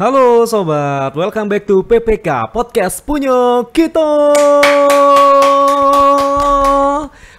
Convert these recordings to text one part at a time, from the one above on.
Halo sobat, welcome back to PPK Podcast punya kita.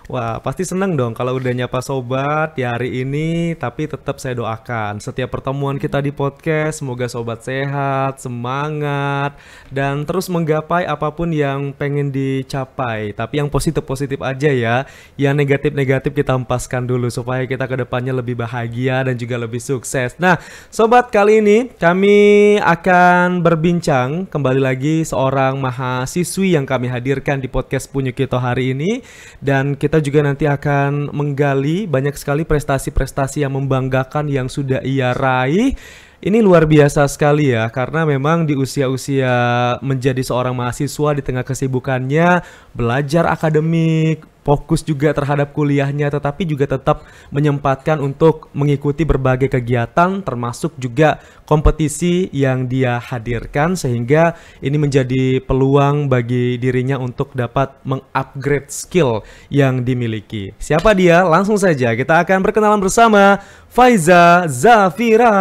Wah, pasti seneng dong kalau udah nyapa sobat di hari ini. Tapi tetap saya doakan setiap pertemuan kita di podcast, semoga sobat sehat, semangat, dan terus menggapai apapun yang pengen dicapai. Tapi yang positif-positif aja ya. Yang negatif-negatif kita hempaskan dulu supaya kita ke depannya lebih bahagia dan juga lebih sukses. Nah, sobat, kali ini kami akan berbincang kembali lagi seorang mahasiswi yang kami hadirkan di podcast punya kita hari ini. Dan kita juga nanti akan menggali banyak sekali prestasi-prestasi yang membanggakan yang sudah ia raih. Ini luar biasa sekali ya, karena memang di usia-usia menjadi seorang mahasiswa di tengah kesibukannya, belajar akademik, fokus juga terhadap kuliahnya, tetapi juga tetap menyempatkan untuk mengikuti berbagai kegiatan, termasuk juga kompetisi yang dia hadirkan, sehingga ini menjadi peluang bagi dirinya untuk dapat mengupgrade skill yang dimiliki. Siapa dia? Langsung saja kita akan berkenalan bersama Faiza Zafira.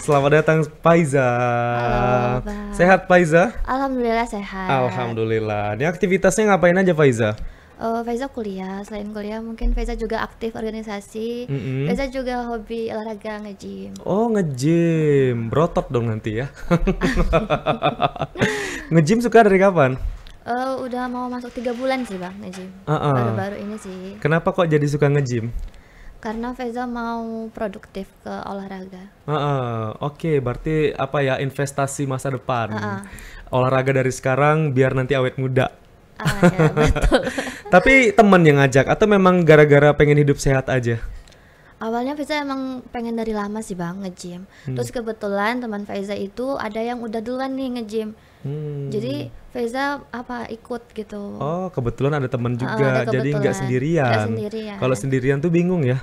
Selamat datang Faiza. Halo, Bang. Sehat Faiza? Alhamdulillah sehat. Alhamdulillah. Ini aktivitasnya ngapain aja Faiza? Faiza kuliah, selain kuliah mungkin Faiza juga aktif organisasi. Faiza juga hobi olahraga nge-gym. Oh, nge-gym. Berotot dong nanti ya. Nge-gym suka dari kapan? Udah mau masuk 3 bulan sih Bang nge-gym. Baru-baru ini sih. Kenapa kok jadi suka nge-gym? Karena Faiza mau produktif ke olahraga. Oke, berarti apa ya, investasi masa depan. Olahraga dari sekarang biar nanti awet muda. Ya, betul. Tapi teman yang ngajak atau memang gara-gara pengen hidup sehat aja? Awalnya Faiza emang pengen dari lama sih Bang nge-gym. Terus kebetulan teman Faiza itu ada yang udah duluan nih nge-gym. Jadi Faiza ikut gitu. Oh, kebetulan ada teman juga, jadi nggak sendirian. Kalau sendirian tuh bingung ya.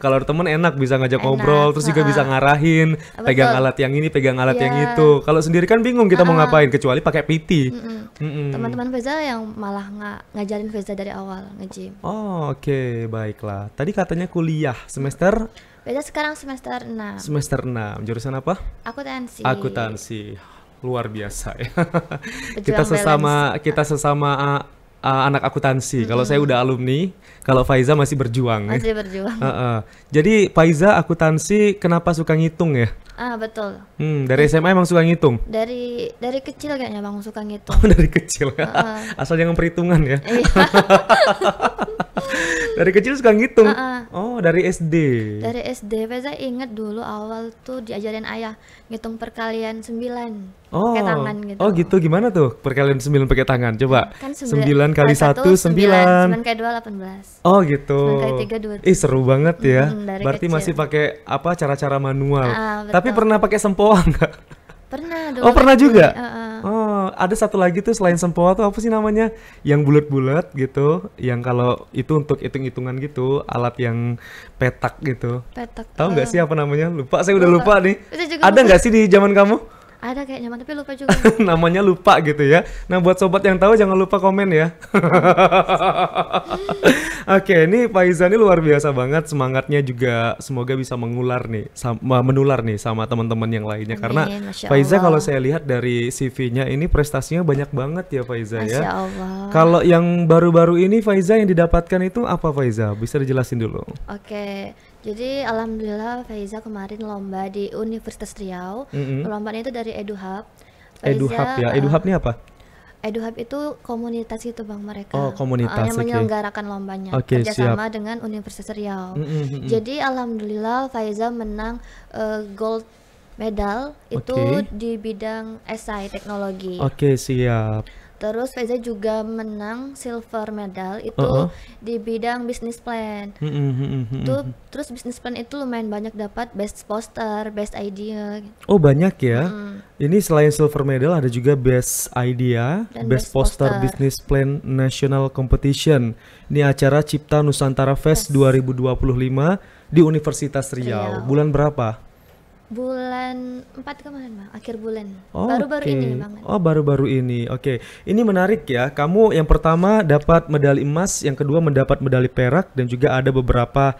Kalau ada teman enak, bisa ngajak ngobrol, terus juga bisa ngarahin, pegang alat yang ini, pegang alat yang itu. Kalau sendiri kan bingung kita mau ngapain, kecuali pakai PT. Teman-teman Faiza yang malah ngajarin Faiza dari awal nge-gym. Oh, oke, baiklah. Tadi katanya kuliah semester? Faiza sekarang semester 6. Semester 6. Jurusan apa? Akuntansi. Akuntansi. Luar biasa ya. Pejuang kita sesama anak akuntansi. Kalau saya udah alumni, kalau Faiza masih berjuang. Masih berjuang. Jadi Faiza akuntansi kenapa suka ngitung ya? Betul. Dari SMA emang suka ngitung? Dari kecil kayaknya Bang suka ngitung. Oh, dari kecil. Asal jangan perhitungan ya. Dari kecil suka ngitung. Oh, dari SD. Dari SD Faiza inget dulu awal tuh diajarin ayah ngitung perkalian 9 pakai tangan gitu. Oh gitu, gimana tuh perkalian 9 pakai tangan? Coba. Kan 9 kali 1 9. 9 kali 2 18. Oh gitu. 9 kali 3 2. Seru banget ya. Berarti masih pakai cara-cara manual. Betul. Tapi pernah pakai sempoa nggak? Pernah dulu. Oh, pernah juga? Oh, ada satu lagi tuh selain sempoa tuh apa sih namanya? Yang bulat-bulat gitu, yang kalau itu untuk hitung-hitungan gitu, alat yang petak gitu. Petak. Tahu nggak sih apa namanya? Lupa, saya udah lupa nih. Ada lupa. nggak sih di zaman kamu? Ada kayaknya, tapi lupa juga. Namanya lupa gitu ya. Nah, buat sobat yang tahu jangan lupa komen ya. Oke, ini Faiza ini luar biasa banget, semangatnya juga semoga bisa menular nih sama teman-teman yang lainnya. Amin, karena Faiza kalau saya lihat dari CV-nya ini prestasinya banyak banget ya Faiza ya. Masya Allah. Kalau yang baru-baru ini Faiza yang didapatkan itu apa Faiza? Bisa dijelasin dulu. Oke. Jadi alhamdulillah Faiza kemarin lomba di Universitas Riau. Lombanya itu dari EduHub. EduHub ya. EduHub ini apa? EduHub itu komunitas itu Bang mereka. Oh, komunitas. Yang menyelenggarakan lombanya. Kerjasama dengan Universitas Riau. Jadi alhamdulillah Faiza menang gold medal itu di bidang esai teknologi. Oke, siap. Terus Faiza juga menang silver medal itu di bidang business plan. Terus business plan itu lumayan banyak dapat best poster, best idea. Oh, banyak ya. Ini selain silver medal ada juga best idea, dan best poster business plan national competition. Ini acara Cipta Nusantara Fest 2025 di Universitas Riau. Bulan berapa? Bulan 4 kemarin Bang, akhir bulan. Baru-baru ini Bang. Oh, baru-baru ini. Oke. Ini menarik ya. Kamu yang pertama dapat medali emas, yang kedua mendapat medali perak, dan juga ada beberapa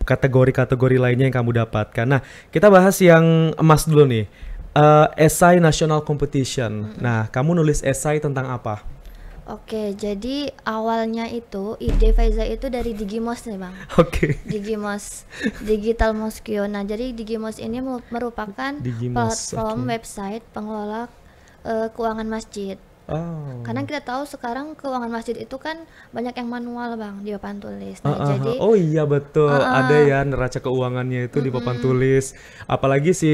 kategori-kategori lainnya yang kamu dapatkan. Nah, kita bahas yang emas dulu nih. Esai National Competition. Nah, kamu nulis esai tentang apa? Oke, jadi awalnya itu ide Faiza itu dari Digimos nih Bang. Oke. Digimos, Digital Mosqueo. Nah, jadi Digimos ini merupakan platform website pengelola keuangan masjid. Karena kita tahu sekarang keuangan masjid itu kan banyak yang manual Bang di papan tulis. Nah, jadi oh iya betul, ada ya neraca keuangannya itu di papan tulis. Apalagi si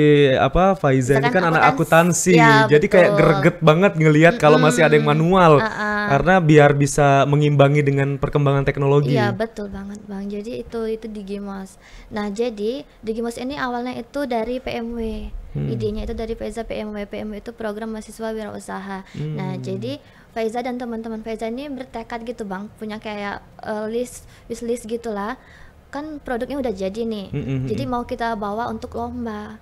Faiza ini kan anak akuntansi. Ya, jadi betul. Kayak greget banget ngelihat kalau masih ada yang manual. Karena biar bisa mengimbangi dengan perkembangan teknologi. Iya, betul banget Bang. Jadi itu Digimos. Nah, jadi Digimos ini awalnya itu dari PMW. Idenya itu dari Faiza PMW. PMW itu program mahasiswa wirausaha. Nah, jadi Faiza dan teman-teman Faiza ini bertekad gitu Bang, punya kayak wishlist gitulah. Kan produknya udah jadi nih. Jadi mau kita bawa untuk lomba.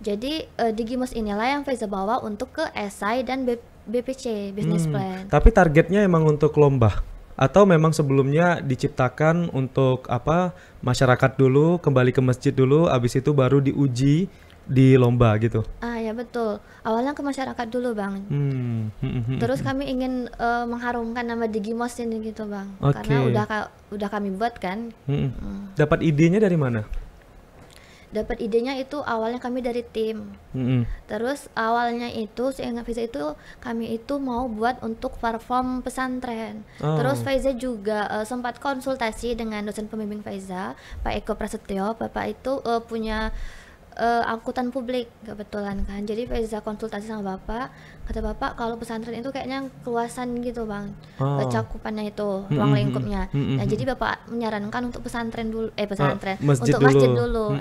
Jadi Digimos inilah yang Faiza bawa untuk ke esai dan BPC, business plan. Tapi targetnya emang untuk lomba? Atau memang sebelumnya diciptakan untuk masyarakat dulu, kembali ke masjid dulu, abis itu baru diuji di lomba gitu? Ya betul, awalnya ke masyarakat dulu Bang. Terus kami ingin mengharumkan nama Digimos ini gitu Bang. Karena udah kami buat kan. Dapat idenya dari mana? Dapat idenya itu awalnya kami dari tim. Terus awalnya itu seingat Faiza itu kami itu mau buat untuk platform pesantren. Terus Faiza juga sempat konsultasi dengan dosen pembimbing Faiza, Pak Eko Prasetyo. Bapak itu punya angkutan publik kebetulan kan. Jadi Faiza konsultasi sama Bapak, kata Bapak kalau pesantren itu kayaknya keluasan gitu Bang, cakupannya itu ruang lingkupnya. Nah, jadi Bapak menyarankan untuk pesantren dulu, masjid dulu.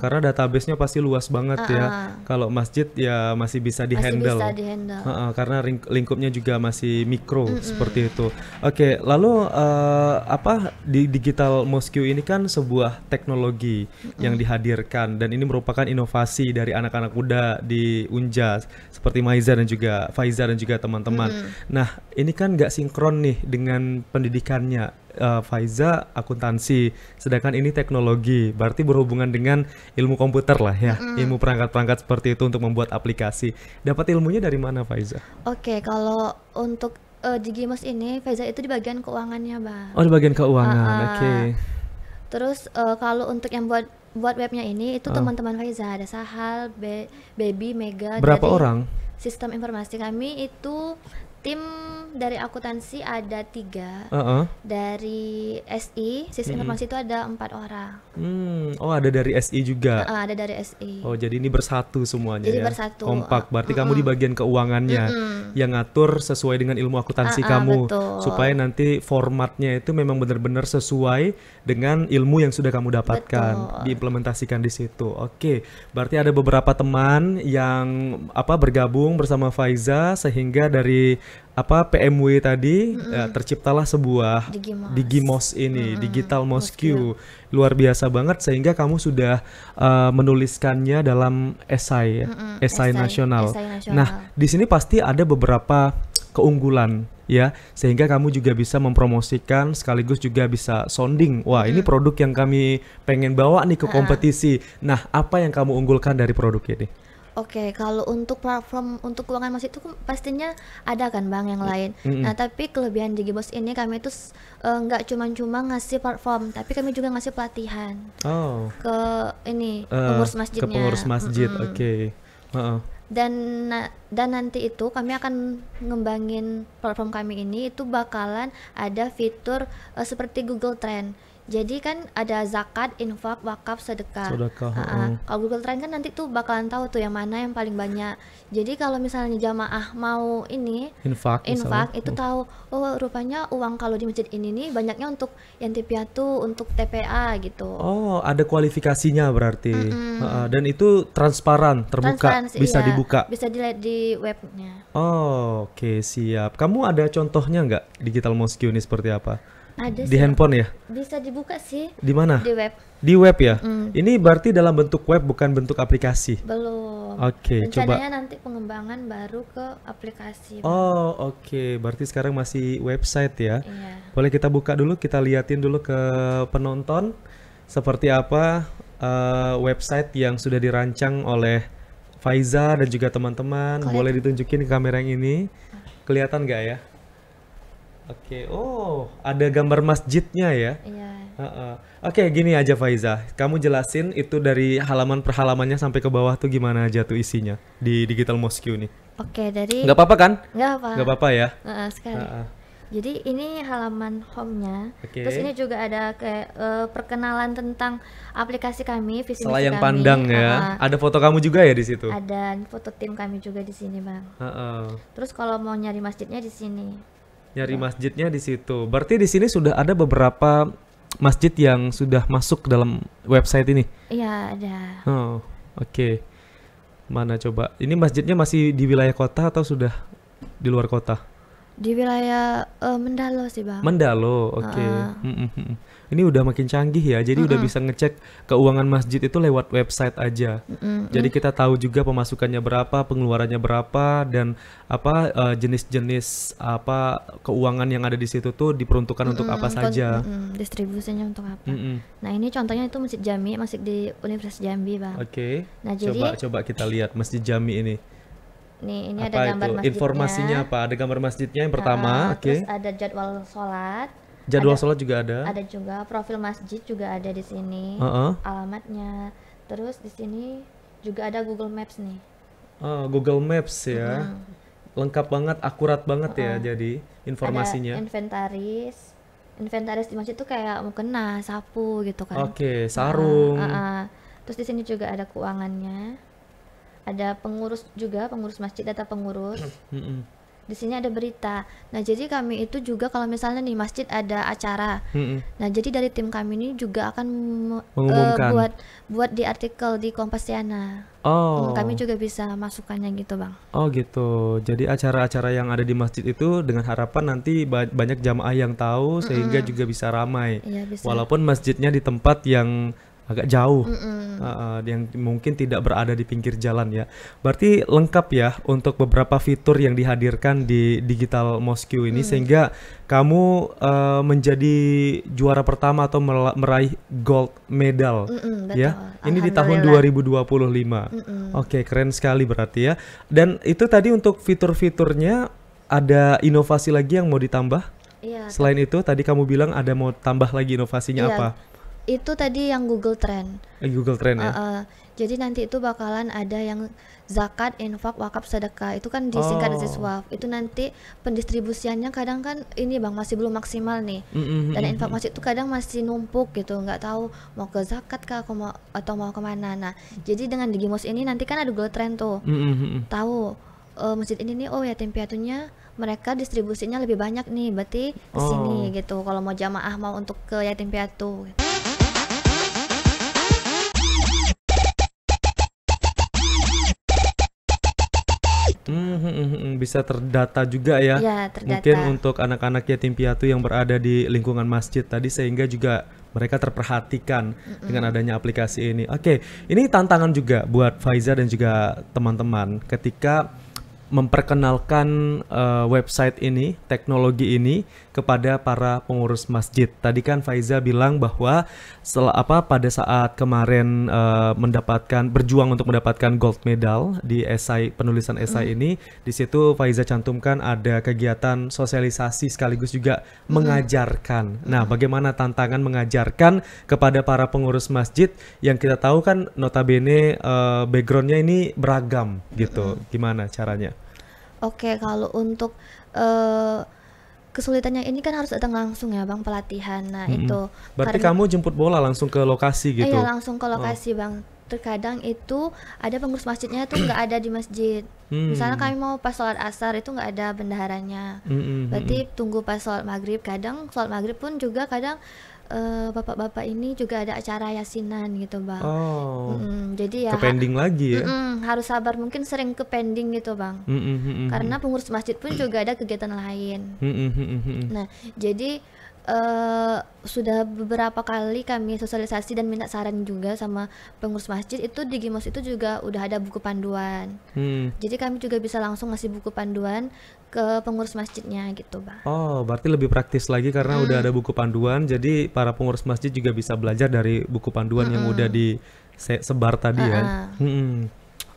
Karena database-nya pasti luas banget ya. Kalau masjid ya masih bisa dihandle. Karena lingkupnya juga masih mikro seperti itu. Oke, lalu di Digital Mosqueo ini kan sebuah teknologi yang dihadirkan, dan ini merupakan inovasi dari anak-anak muda di Unja seperti Maiza dan juga Faiza dan juga teman-teman. Nah, ini kan nggak sinkron nih dengan pendidikannya. Faiza akuntansi, sedangkan ini teknologi, berarti berhubungan dengan ilmu komputer lah ya, ilmu perangkat-perangkat seperti itu untuk membuat aplikasi. Dapat ilmunya dari mana Faiza? Oke, kalau untuk Digimos ini Faiza itu di bagian keuangannya Bang. Oh, di bagian keuangan, oke. Terus kalau untuk yang buat webnya ini itu teman-teman Faiza, ada Sahal, Baby, Mega. Berapa orang? Sistem informasi kami itu tim dari akuntansi ada 3, dari SI sistem informasi itu ada 4 orang. Ada dari SI juga. Ada dari SI. Oh, jadi ini bersatu semuanya. Jadi ya? bersatu. Kompak. Berarti kamu di bagian keuangannya yang ngatur sesuai dengan ilmu akuntansi kamu, betul. Supaya nanti formatnya itu memang benar-benar sesuai dengan ilmu yang sudah kamu dapatkan, diimplementasikan di situ. Oke, berarti ada beberapa teman yang bergabung bersama Faiza sehingga dari PMW tadi terciptalah sebuah Digimos ini, Digital Mosqueo. Luar biasa banget sehingga kamu sudah menuliskannya dalam esai, esai nasional. Nah, di sini pasti ada beberapa keunggulan ya, sehingga kamu juga bisa mempromosikan sekaligus juga bisa sounding. Wah, ini produk yang kami pengen bawa nih ke kompetisi. Nah, apa yang kamu unggulkan dari produk ini? Oke, kalau untuk platform untuk keuangan masjid itu pastinya ada kan Bang yang lain. Nah, tapi kelebihan Digimos ini kami itu nggak cuma ngasih platform, tapi kami juga ngasih pelatihan ke pengurus masjidnya. Ke pengurus masjid, oke. Dan nanti itu kami akan ngembangin platform kami ini, itu bakalan ada fitur seperti Google Trend. Jadi kan ada zakat, infak, wakaf, sedekah. Kalau Google Trend kan nanti tuh bakalan tahu tuh yang mana yang paling banyak. Jadi kalau misalnya jamaah mau infak itu tahu, oh rupanya uang kalau di masjid ini nih banyaknya untuk yatim piatu, untuk TPA gitu. Oh, ada kualifikasinya berarti. Dan itu transparan, terbuka, bisa dibuka. Bisa dilihat di webnya. Oh, oke, siap. Kamu ada contohnya nggak Digital Mosqueo ini seperti apa? Ada di handphone ya? Bisa dibuka sih. Di mana? Di web. Di web ya? Ini berarti dalam bentuk web bukan bentuk aplikasi? Belum. Oke, coba. Rencananya nanti pengembangan baru ke aplikasi. Oh, oke. Berarti sekarang masih website ya? Iya. Boleh kita buka dulu, kita liatin dulu ke penonton. seperti apa website yang sudah dirancang oleh Faiza dan juga teman-teman. Boleh ditunjukin ke kamera yang ini. Kelihatan nggak ya? Oke, oh ada gambar masjidnya ya? Iya. Oke, gini aja Faiza, kamu jelasin itu dari halaman per halamannya sampai ke bawah tuh gimana aja tuh isinya di Digital Mosque nih. Oke, dari Nggak apa-apa kan? nggak apa. Nggak apa-apa ya? Sekali. Jadi ini halaman home-nya. Terus ini juga ada kayak perkenalan tentang aplikasi kami, visi misi Selayang kami. pandang ya. Ada foto kamu juga ya di situ? Ada foto tim kami juga di sini, Bang. Terus kalau mau nyari masjidnya di sini. Nyari masjidnya di situ. Berarti di sini sudah ada beberapa masjid yang sudah masuk ke dalam website ini? Iya, ada. Oh, oke. Mana coba? Ini masjidnya masih di wilayah kota atau sudah di luar kota? Di wilayah Mendalo sih, Bang. Mendalo, oke. Ini udah makin canggih ya, jadi udah bisa ngecek keuangan masjid itu lewat website aja. Jadi kita tahu juga pemasukannya berapa, pengeluarannya berapa, dan apa jenis-jenis apa keuangan yang ada di situ tuh diperuntukkan untuk apa saja. Distribusinya untuk apa. Nah ini contohnya itu Masjid Jami, masih di Universitas Jambi, Bang. Oke. Nah jadi coba kita lihat Masjid Jami ini. Nih, ini apa ada gambar itu? masjidnya. Informasinya apa? Ada gambar masjidnya yang pertama, oke. Terus ada jadwal sholat. Jadwal sholat juga ada. Ada juga profil masjid juga ada di sini. Alamatnya. Terus di sini juga ada Google Maps nih. Google Maps ya. Lengkap banget, akurat banget ya. Jadi informasinya. Ada inventaris di masjid tuh kayak mukena, sapu gitu kan. Oke, sarung. Terus di sini juga ada keuangannya. Ada pengurus juga, pengurus masjid, data pengurus. Di sini ada berita. Nah, jadi kami itu juga kalau misalnya nih masjid ada acara. Nah, jadi dari tim kami ini juga akan buat di artikel di Kompasiana. Kami juga bisa masukannya gitu, Bang. Oh, gitu. Jadi acara-acara yang ada di masjid itu dengan harapan nanti banyak jamaah yang tahu sehingga juga bisa ramai. Iya, bisa. Walaupun masjidnya di tempat yang agak jauh, yang mungkin tidak berada di pinggir jalan ya. Berarti lengkap ya untuk beberapa fitur yang dihadirkan di Digital Mosque ini sehingga kamu menjadi juara pertama atau meraih gold medal ya. Ini di tahun 2025. Oke, keren sekali berarti ya. Dan itu tadi untuk fitur-fiturnya ada inovasi lagi yang mau ditambah? Iya. Selain itu tadi kamu bilang ada mau tambah lagi inovasinya apa? Itu tadi yang Google Trend. Google Trend ya. Jadi nanti itu bakalan ada yang zakat, infak, wakaf, sedekah. Itu kan disingkat ZISWAF. Itu nanti pendistribusiannya kadang kan ini Bang masih belum maksimal nih. Dan infak masjid itu kadang masih numpuk gitu, nggak tahu mau ke zakat kah atau mau kemana. Nah, jadi dengan Digimos ini nanti kan ada Google Trend tuh. Tahu masjid ini nih yatim piatunya mereka distribusinya lebih banyak nih, berarti ke sini gitu. Kalau mau jamaah mau untuk ke yatim piatu. Bisa terdata juga ya. Iya, terdata. Mungkin untuk anak-anak yatim piatu yang berada di lingkungan masjid tadi sehingga juga mereka terperhatikan dengan adanya aplikasi ini. Oke, ini tantangan juga buat Faiza dan juga teman-teman ketika memperkenalkan website ini, teknologi ini kepada para pengurus masjid. Tadi kan Faiza bilang bahwa pada saat kemarin berjuang untuk mendapatkan gold medal di esai penulisan esai ini, di situ Faiza cantumkan ada kegiatan sosialisasi sekaligus juga mengajarkan. Nah, bagaimana tantangan mengajarkan kepada para pengurus masjid yang kita tahu kan notabene backgroundnya ini beragam gitu. Gimana caranya? Oke, kalau untuk kesulitannya ini kan harus datang langsung ya Bang, pelatihan. Nah itu berarti kamu jemput bola langsung ke lokasi gitu? Iya, langsung ke lokasi Bang. Terkadang itu ada pengurus masjidnya tuh nggak ada di masjid. Misalnya kami mau pas sholat asar itu nggak ada bendaharanya. Berarti tunggu pas sholat maghrib. Kadang sholat maghrib pun juga kadang bapak-bapak ini juga ada acara yasinan gitu Bang. Jadi ya pending lagi ya. Harus sabar, mungkin sering ke pending gitu Bang. Karena pengurus masjid pun juga ada kegiatan lain. Nah jadi sudah beberapa kali kami sosialisasi dan minta saran juga sama pengurus masjid. Itu di Gimos itu juga udah ada buku panduan. Jadi kami juga bisa langsung ngasih buku panduan ke pengurus masjidnya gitu, Bang. Oh, berarti lebih praktis lagi karena udah ada buku panduan. Jadi para pengurus masjid juga bisa belajar dari buku panduan yang udah disebar tadi ya.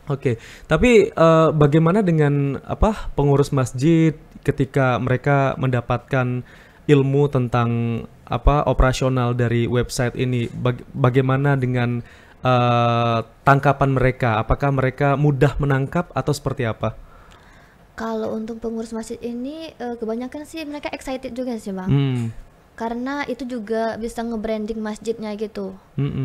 Oke, tapi bagaimana dengan pengurus masjid ketika mereka mendapatkan ilmu tentang operasional dari website ini? Bagaimana dengan tangkapan mereka? Apakah mereka mudah menangkap atau seperti apa? Kalau untuk pengurus masjid ini kebanyakan sih mereka excited juga sih, Bang. Karena itu juga bisa nge-branding masjidnya gitu,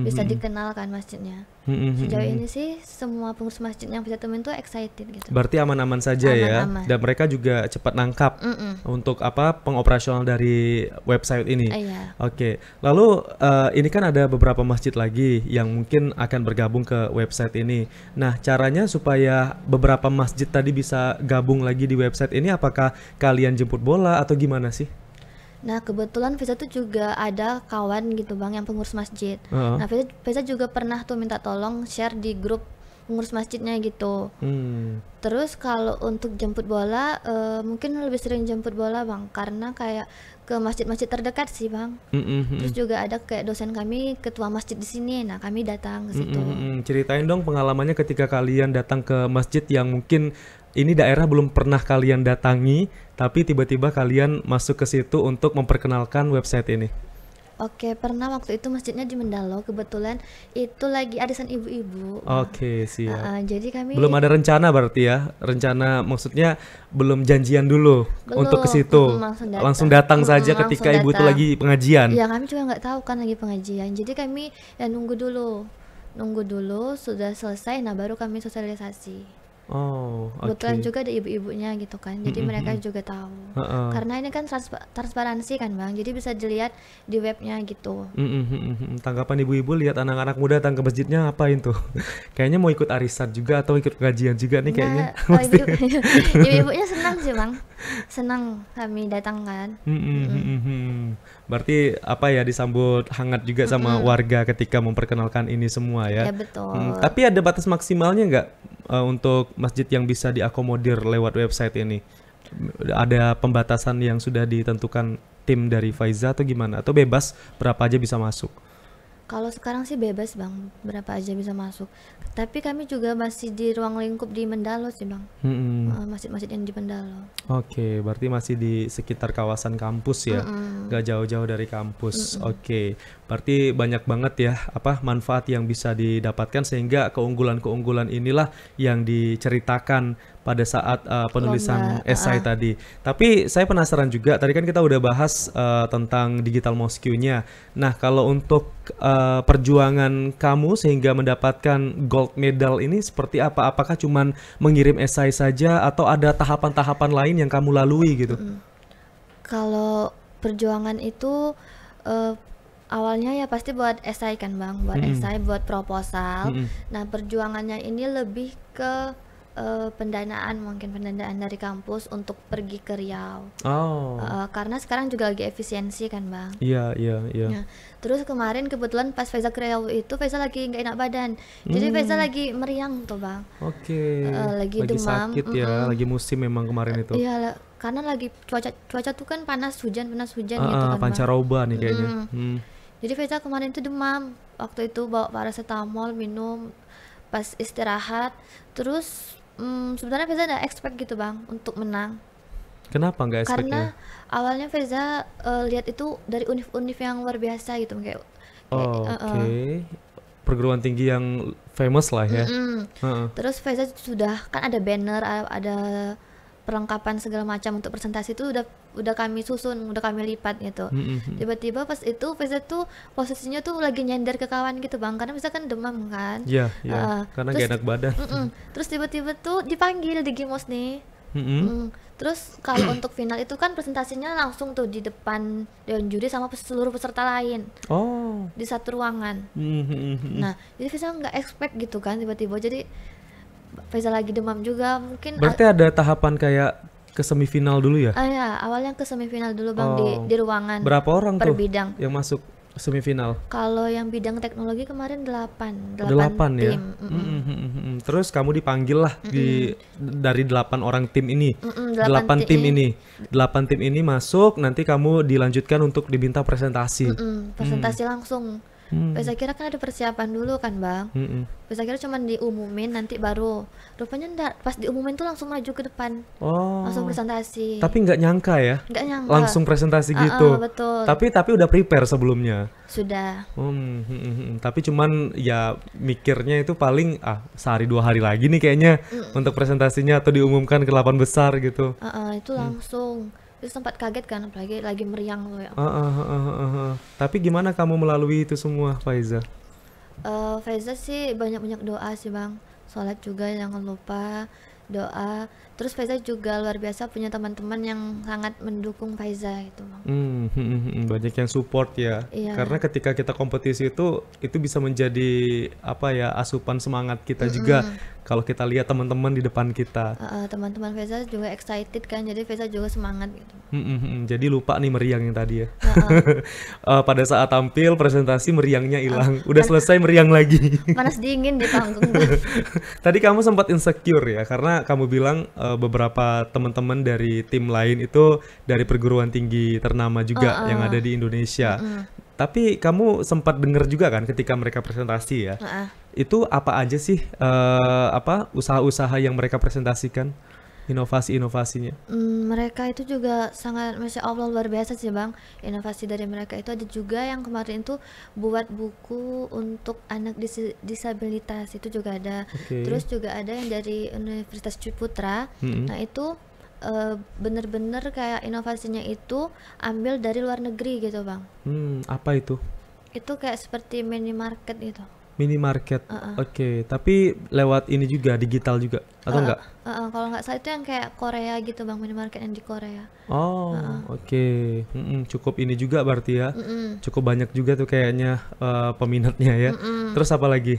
bisa dikenalkan masjidnya. Sejauh ini sih semua pengurus masjid yang bisa temuin tuh excited gitu. Berarti aman-aman saja ya, dan mereka juga cepat nangkap untuk pengoperasional dari website ini. Oke, lalu ini kan ada beberapa masjid lagi yang mungkin akan bergabung ke website ini. Nah, caranya supaya beberapa masjid tadi bisa gabung lagi di website ini, apakah kalian jemput bola atau gimana sih? Nah, kebetulan Veza tuh juga ada kawan gitu, Bang, yang pengurus masjid. Nah, Veza juga pernah tuh minta tolong share di grup pengurus masjidnya gitu. Terus kalau untuk jemput bola, mungkin lebih sering jemput bola, Bang, karena kayak ke masjid-masjid terdekat sih, Bang. Terus juga ada kayak dosen kami, ketua masjid di sini. Nah, kami datang ke situ. Ceritain dong pengalamannya ketika kalian datang ke masjid yang mungkin ini daerah belum pernah kalian datangi, tapi tiba-tiba kalian masuk ke situ untuk memperkenalkan website ini. Oke, pernah waktu itu masjidnya di Mendalo, kebetulan itu lagi arisan ibu-ibu. Oke, siap. Jadi kami belum ada rencana berarti ya? Rencana maksudnya belum janjian dulu untuk ke situ. Langsung datang saja ketika ibu itu lagi pengajian. Iya, kami juga nggak tahu kan lagi pengajian. Jadi kami ya nunggu dulu sudah selesai, nah baru kami sosialisasi. Kebetulan juga ada ibu-ibunya gitu kan, jadi mereka juga tahu. Karena ini kan transparansi kan, Bang, jadi bisa dilihat di webnya gitu. Tanggapan ibu-ibu lihat anak-anak muda datang ke masjidnya apain tuh? Kayaknya mau ikut arisan juga atau ikut pengajian juga nih kayaknya. Ibu-ibunya senang sih, Bang, senang kami datang kan. Berarti disambut hangat juga sama warga ketika memperkenalkan ini semua ya. Ya betul. Tapi ada batas maksimalnya nggak untuk masjid yang bisa diakomodir lewat website ini? Ada pembatasan yang sudah ditentukan tim dari Faiza atau gimana? Atau bebas berapa aja bisa masuk? Kalau sekarang sih bebas, Bang, berapa aja bisa masuk. Tapi kami juga masih di ruang lingkup di Mendalo sih, Bang. Masjid-masjid yang di Mendalo. Oke, berarti masih di sekitar kawasan kampus ya, gak jauh-jauh dari kampus. Oke, berarti banyak banget ya manfaat yang bisa didapatkan, sehingga keunggulan-keunggulan inilah yang diceritakan pada saat penulisan esai tadi. Tapi saya penasaran juga, tadi kan kita udah bahas tentang digital mosque-nya. Nah, kalau untuk perjuangan kamu sehingga mendapatkan gold medal ini seperti apa? Apakah cuman mengirim esai saja atau ada tahapan-tahapan lain yang kamu lalui gitu? Kalau perjuangan itu awalnya ya pasti buat esai kan, Bang, buat esai, buat proposal. Nah, perjuangannya ini lebih ke pendanaan dari kampus untuk pergi ke Riau. Karena sekarang juga lagi efisiensi kan, Bang. Iya. Nah, terus kemarin kebetulan pas Faiza ke Riau itu Faiza lagi nggak enak badan, jadi Faiza lagi meriang tuh, Bang. Lagi demam, sakit ya, lagi musim memang kemarin itu. Iya, karena lagi cuaca tuh kan panas hujan gitu kan, pancaroba nih kayaknya. Jadi Faiza kemarin tuh demam, waktu itu bawa paracetamol minum pas istirahat. Terus sebenarnya Faiza nggak expect gitu, Bang, untuk menang. Kenapa nggak expect? Karena awalnya Faiza lihat itu dari univ-univ yang luar biasa gitu, kayak perguruan tinggi yang famous lah ya. Terus Faiza sudah kan ada banner, ada perlengkapan segala macam untuk presentasi itu udah kami susun, udah kami lipat gitu. Tiba-tiba pas itu Faiza tuh posisinya tuh lagi nyender ke kawan gitu, Bang, karena Faiza kan demam kan. Iya, karena gak enak badan. Terus tiba-tiba tuh dipanggil di Gimos nih. Terus kalau untuk final itu kan presentasinya langsung tuh di depan dewan juri sama seluruh peserta lain. Di satu ruangan. Nah, jadi Faiza nggak expect gitu kan, tiba-tiba jadi Faiza lagi demam juga mungkin. Berarti ada tahapan kayak ke semifinal dulu ya? Ya, awalnya ke semifinal dulu Bang, di ruangan. Berapa orang per tuh bidang yang masuk semifinal? Kalau yang bidang teknologi kemarin 8 ya. tim. Terus kamu dipanggil lah dari 8 orang tim ini. 8 tim ini masuk, nanti kamu dilanjutkan untuk diminta presentasi. Presentasi langsung. Saya kira kan ada persiapan dulu kan Bang. Saya kira cuma diumumin nanti baru. Rupanya enggak, pas diumumin tuh langsung maju ke depan. Langsung presentasi. Tapi nggak nyangka ya? Nggak nyangka. Langsung presentasi gitu. Betul. Tapi udah prepare sebelumnya? Sudah. Tapi cuman ya mikirnya itu paling sehari 2 hari lagi nih kayaknya untuk presentasinya atau diumumkan ke 8 besar gitu. Itu langsung. Itu sempat kaget kan, apalagi lagi meriang loh ya. Tapi gimana kamu melalui itu semua, Faiza? Faiza sih banyak-banyak doa sih Bang. Sholat juga jangan lupa, doa. Terus Faiza juga luar biasa punya teman-teman yang sangat mendukung Faiza gitu Bang. Banyak yang support ya. Iya. Karena ketika kita kompetisi itu bisa menjadi asupan semangat kita juga. Kalau kita lihat teman-teman di depan kita. Teman-teman Faiza juga excited kan, jadi Faiza juga semangat gitu. Jadi lupa nih meriang yang tadi ya. Pada saat tampil presentasi meriangnya hilang. Udah selesai meriang lagi. Panas dingin di panggung. Tadi kamu sempat insecure ya, karena kamu bilang beberapa teman-teman dari tim lain itu dari perguruan tinggi ternama juga yang ada di Indonesia. Tapi kamu sempat dengar juga kan ketika mereka presentasi ya? Itu apa aja sih usaha-usaha yang mereka presentasikan? Inovasi-inovasinya? Mereka itu juga sangat, Masya Allah, luar biasa sih Bang. Inovasi dari mereka itu ada juga yang kemarin tuh buat buku untuk anak disabilitas, itu juga ada. Terus juga ada yang dari Universitas Ciputra. Nah itu bener-bener kayak inovasinya itu ambil dari luar negeri gitu Bang. Apa itu? Itu kayak seperti minimarket gitu. Minimarket, tapi lewat ini juga, digital juga, atau enggak? Kalau nggak salah itu yang kayak Korea gitu Bang, minimarket yang di Korea. Cukup ini juga berarti ya, cukup banyak juga tuh kayaknya peminatnya ya. Terus apa lagi?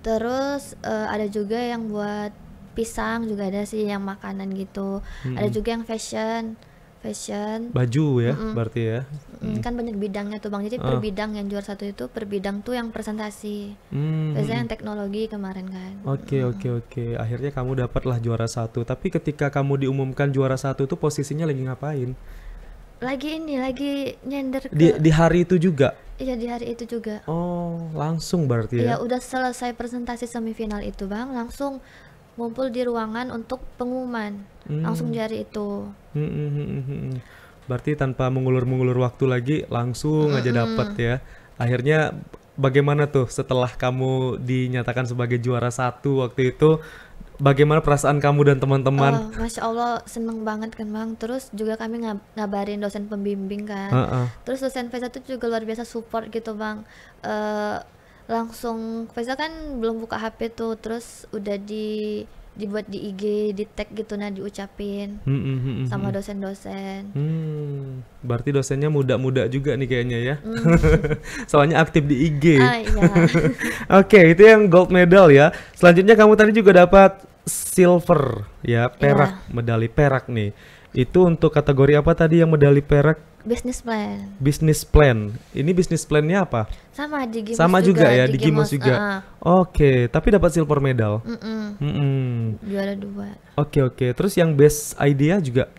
Terus ada juga yang buat pisang, juga ada sih yang makanan gitu. Ada juga yang fashion baju ya, berarti ya. Kan banyak bidangnya tuh Bang, jadi per bidang yang juara 1 itu per bidang tuh yang presentasi. Biasanya yang teknologi kemarin kan. Oke. Akhirnya kamu dapatlah juara 1. Tapi ketika kamu diumumkan juara 1 tuh posisinya lagi ngapain? Lagi nyender ke... Di hari itu juga? Iya, di hari itu juga. Langsung berarti ya? Iya, udah selesai presentasi semifinal itu Bang, langsung ngumpul di ruangan untuk pengumuman. Langsung di hari itu. Berarti tanpa mengulur-mengulur waktu lagi langsung aja dapet ya. Akhirnya bagaimana tuh setelah kamu dinyatakan sebagai juara 1 waktu itu? Bagaimana perasaan kamu dan teman-teman? Masya Allah, seneng banget kan Bang. Terus juga kami ngabarin dosen pembimbing kan. Terus dosen Faiza tuh juga luar biasa support gitu Bang. Langsung Faiza kan belum buka HP tuh, terus udah dibuat di IG, di tag gitu, diucapin sama dosen-dosen. Berarti dosennya muda-muda juga nih kayaknya ya. Soalnya aktif di IG. Iya. Oke, itu yang gold medal ya. Selanjutnya kamu tadi juga dapat silver ya, perak, medali perak nih. Itu untuk kategori apa tadi yang medali perak? Business plan. Business plan. Ini business plan-nya apa? Sama di Gimos sama juga ya, di Gimos juga. Oke, tapi dapat silver medal. Juara 2. Oke. Terus yang best idea juga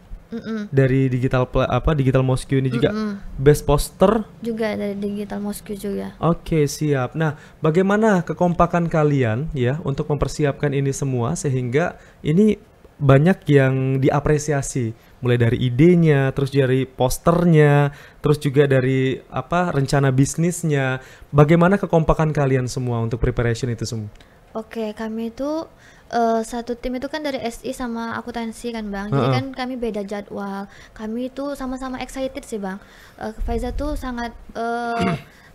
dari Digital Mosque ini juga. Best poster juga dari Digital Mosque juga. Oke, siap. Nah, bagaimana kekompakan kalian ya untuk mempersiapkan ini semua sehingga ini banyak yang diapresiasi, mulai dari idenya, terus dari posternya, terus juga dari rencana bisnisnya. Bagaimana kekompakan kalian semua untuk preparation itu semua? Oke, kami itu satu tim itu kan dari SI sama akuntansi kan Bang. Jadi kan kami beda jadwal. Kami itu sama-sama excited sih Bang. Faiza tuh sangat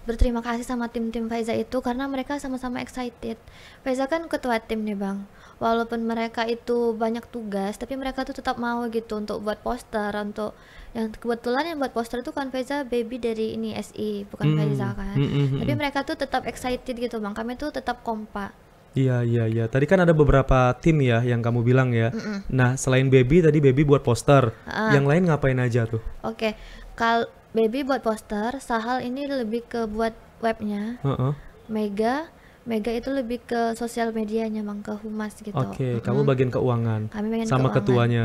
berterima kasih sama tim-tim Faiza itu karena mereka sama-sama excited. Faiza kan ketua tim nih Bang. Walaupun mereka itu banyak tugas, tapi mereka tuh tetap mau gitu untuk buat poster. Untuk yang kebetulan yang buat poster itu kan Faiza baby dari ini SI, bukan Faiza kan. Tapi mereka tuh tetap excited gitu Bang. Kami tuh tetap kompak. Iya, iya, iya. Tadi kan ada beberapa tim ya yang kamu bilang ya. Nah, selain Baby tadi Baby buat poster. Yang lain ngapain aja tuh? Oke, kalau Baby buat poster, Sahal ini lebih ke buat webnya. Mega itu lebih ke sosial medianya Bang, ke humas gitu. Oke, kamu bagian keuangan. Kami bagian sama keuangan. Ketuanya.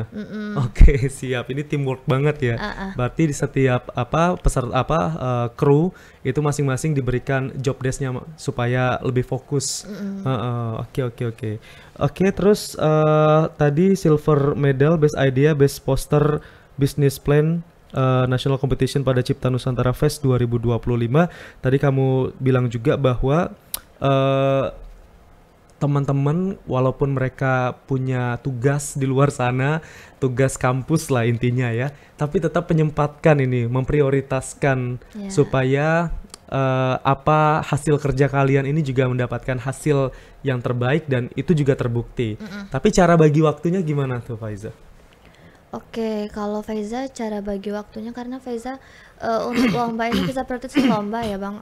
Oke, siap. Ini teamwork banget ya. Berarti di setiap peserta kru itu masing-masing diberikan job desk-nya supaya lebih fokus. Oke. Oke, terus tadi silver medal, best idea, best poster, business plan, National Competition pada Cipta Nusantara Fest 2025. Tadi kamu bilang juga bahwa teman-teman walaupun mereka punya tugas di luar sana, tugas kampus lah intinya ya, tapi tetap menyempatkan ini, memprioritaskan supaya apa hasil kerja kalian ini juga mendapatkan hasil yang terbaik dan itu juga terbukti. Tapi cara bagi waktunya gimana tuh Faiza? Oke, kalau Faiza cara bagi waktunya karena Faiza untuk lomba ini bisa praktis lomba ya Bang,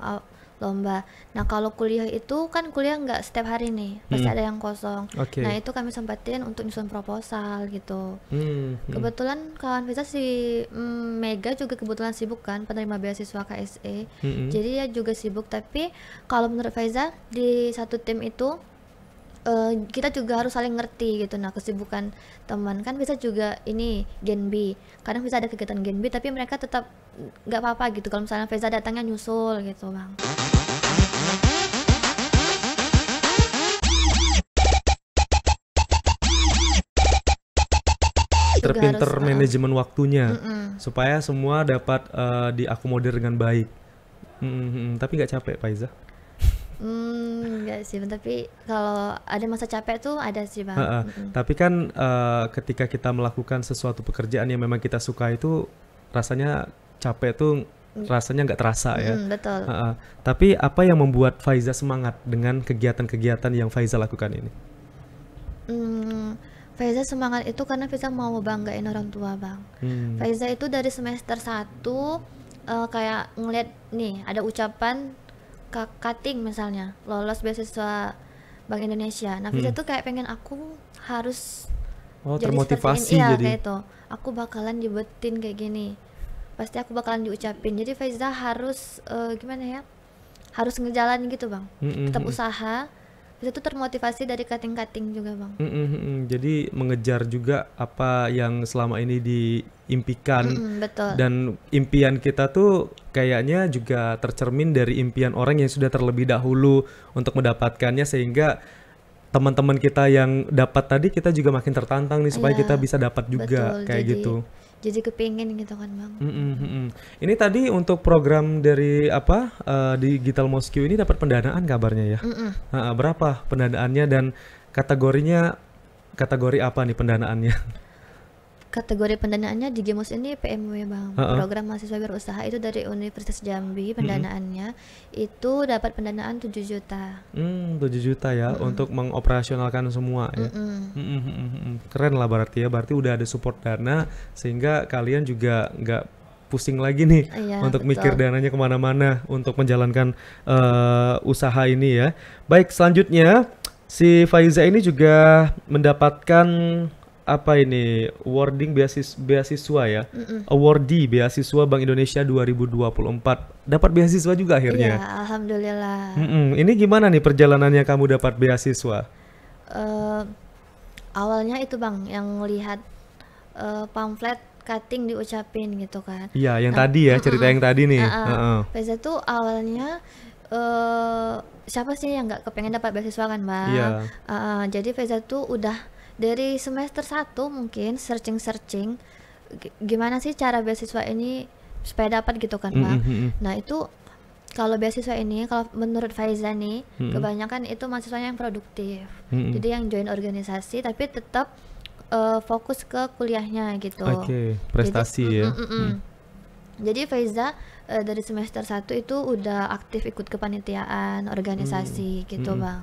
lomba. Nah kalau kuliah itu kan kuliah nggak setiap hari nih, pasti ada yang kosong. Nah itu kami sempatin untuk nyusun proposal gitu. Kebetulan kawan Faiza si Mega juga kebetulan sibuk kan, penerima beasiswa KSE. Jadi dia juga sibuk, tapi kalau menurut Faiza di satu tim itu kita juga harus saling ngerti gitu. Nah kesibukan teman kan bisa juga ini Gen B, kadang bisa ada kegiatan Gen B tapi mereka tetap nggak apa-apa gitu kalau misalnya Faiza datangnya nyusul gitu Bang. Pinter manajemen waktunya supaya semua dapat diakomodir dengan baik. Tapi nggak capek Faiza? Enggak sih, tapi kalau ada masa capek tuh ada sih Bang. Tapi kan ketika kita melakukan sesuatu pekerjaan yang memang kita suka itu rasanya capek tuh rasanya nggak terasa ya. Betul. Tapi apa yang membuat Faiza semangat dengan kegiatan-kegiatan yang Faiza lakukan ini? Faiza semangat itu karena Faiza mau banggain orang tua Bang. Faiza itu dari semester 1 kayak ngeliat nih ada ucapan cutting misalnya lolos beasiswa Bank Indonesia. Nah Faiza tuh kayak pengen aku harus jadi termotivasi jadi kayak itu. Aku bakalan dibetin kayak gini. Pasti aku bakalan diucapin. Jadi Faiza harus gimana ya? Harus ngejalanin gitu Bang. Tetap usaha. Faiza tuh termotivasi dari cutting juga Bang. Jadi mengejar juga apa yang selama ini diimpikan. Betul. Dan impian kita tuh kayaknya juga tercermin dari impian orang yang sudah terlebih dahulu untuk mendapatkannya, sehingga teman-teman kita yang dapat tadi kita juga makin tertantang nih supaya kita bisa dapat juga. Betul, kayak gitu. Jadi kepingin gitu kan Bang. Ini tadi untuk program dari Digital Mosque ini dapat pendanaan kabarnya ya? Berapa pendanaannya dan kategori apa nih pendanaannya? Kategori pendanaannya di Gemos ini PMW Bang, program mahasiswa berusaha itu dari Universitas Jambi. Pendanaannya itu dapat pendanaan 7 juta. 7 juta ya untuk mengoperasionalkan semua ya. Keren lah berarti ya, berarti udah ada support dana sehingga kalian juga nggak pusing lagi nih untuk mikir dananya kemana-mana untuk menjalankan usaha ini ya. Baik, selanjutnya si Faiza ini juga mendapatkan awarding beasiswa ya, awardee beasiswa Bank Indonesia 2024, dapat beasiswa juga akhirnya. Iya, alhamdulillah. Ini gimana nih perjalanannya kamu dapat beasiswa? Awalnya itu Bang, yang lihat pamflet cutting diucapin gitu kan. Iya, yang tadi ya, cerita yang tadi nih. Faiza tuh awalnya siapa sih yang nggak kepengen dapat beasiswa kan Bang? Jadi Faiza tuh udah dari semester 1 mungkin searching gimana sih cara beasiswa ini supaya dapat gitu kan Bang. Nah itu kalau beasiswa ini kalau menurut Faiza nih kebanyakan itu mahasiswanya yang produktif. Jadi yang join organisasi tapi tetap fokus ke kuliahnya gitu. Prestasi. Jadi, ya. Jadi Faiza dari semester 1 itu udah aktif ikut kepanitiaan, organisasi gitu Bang.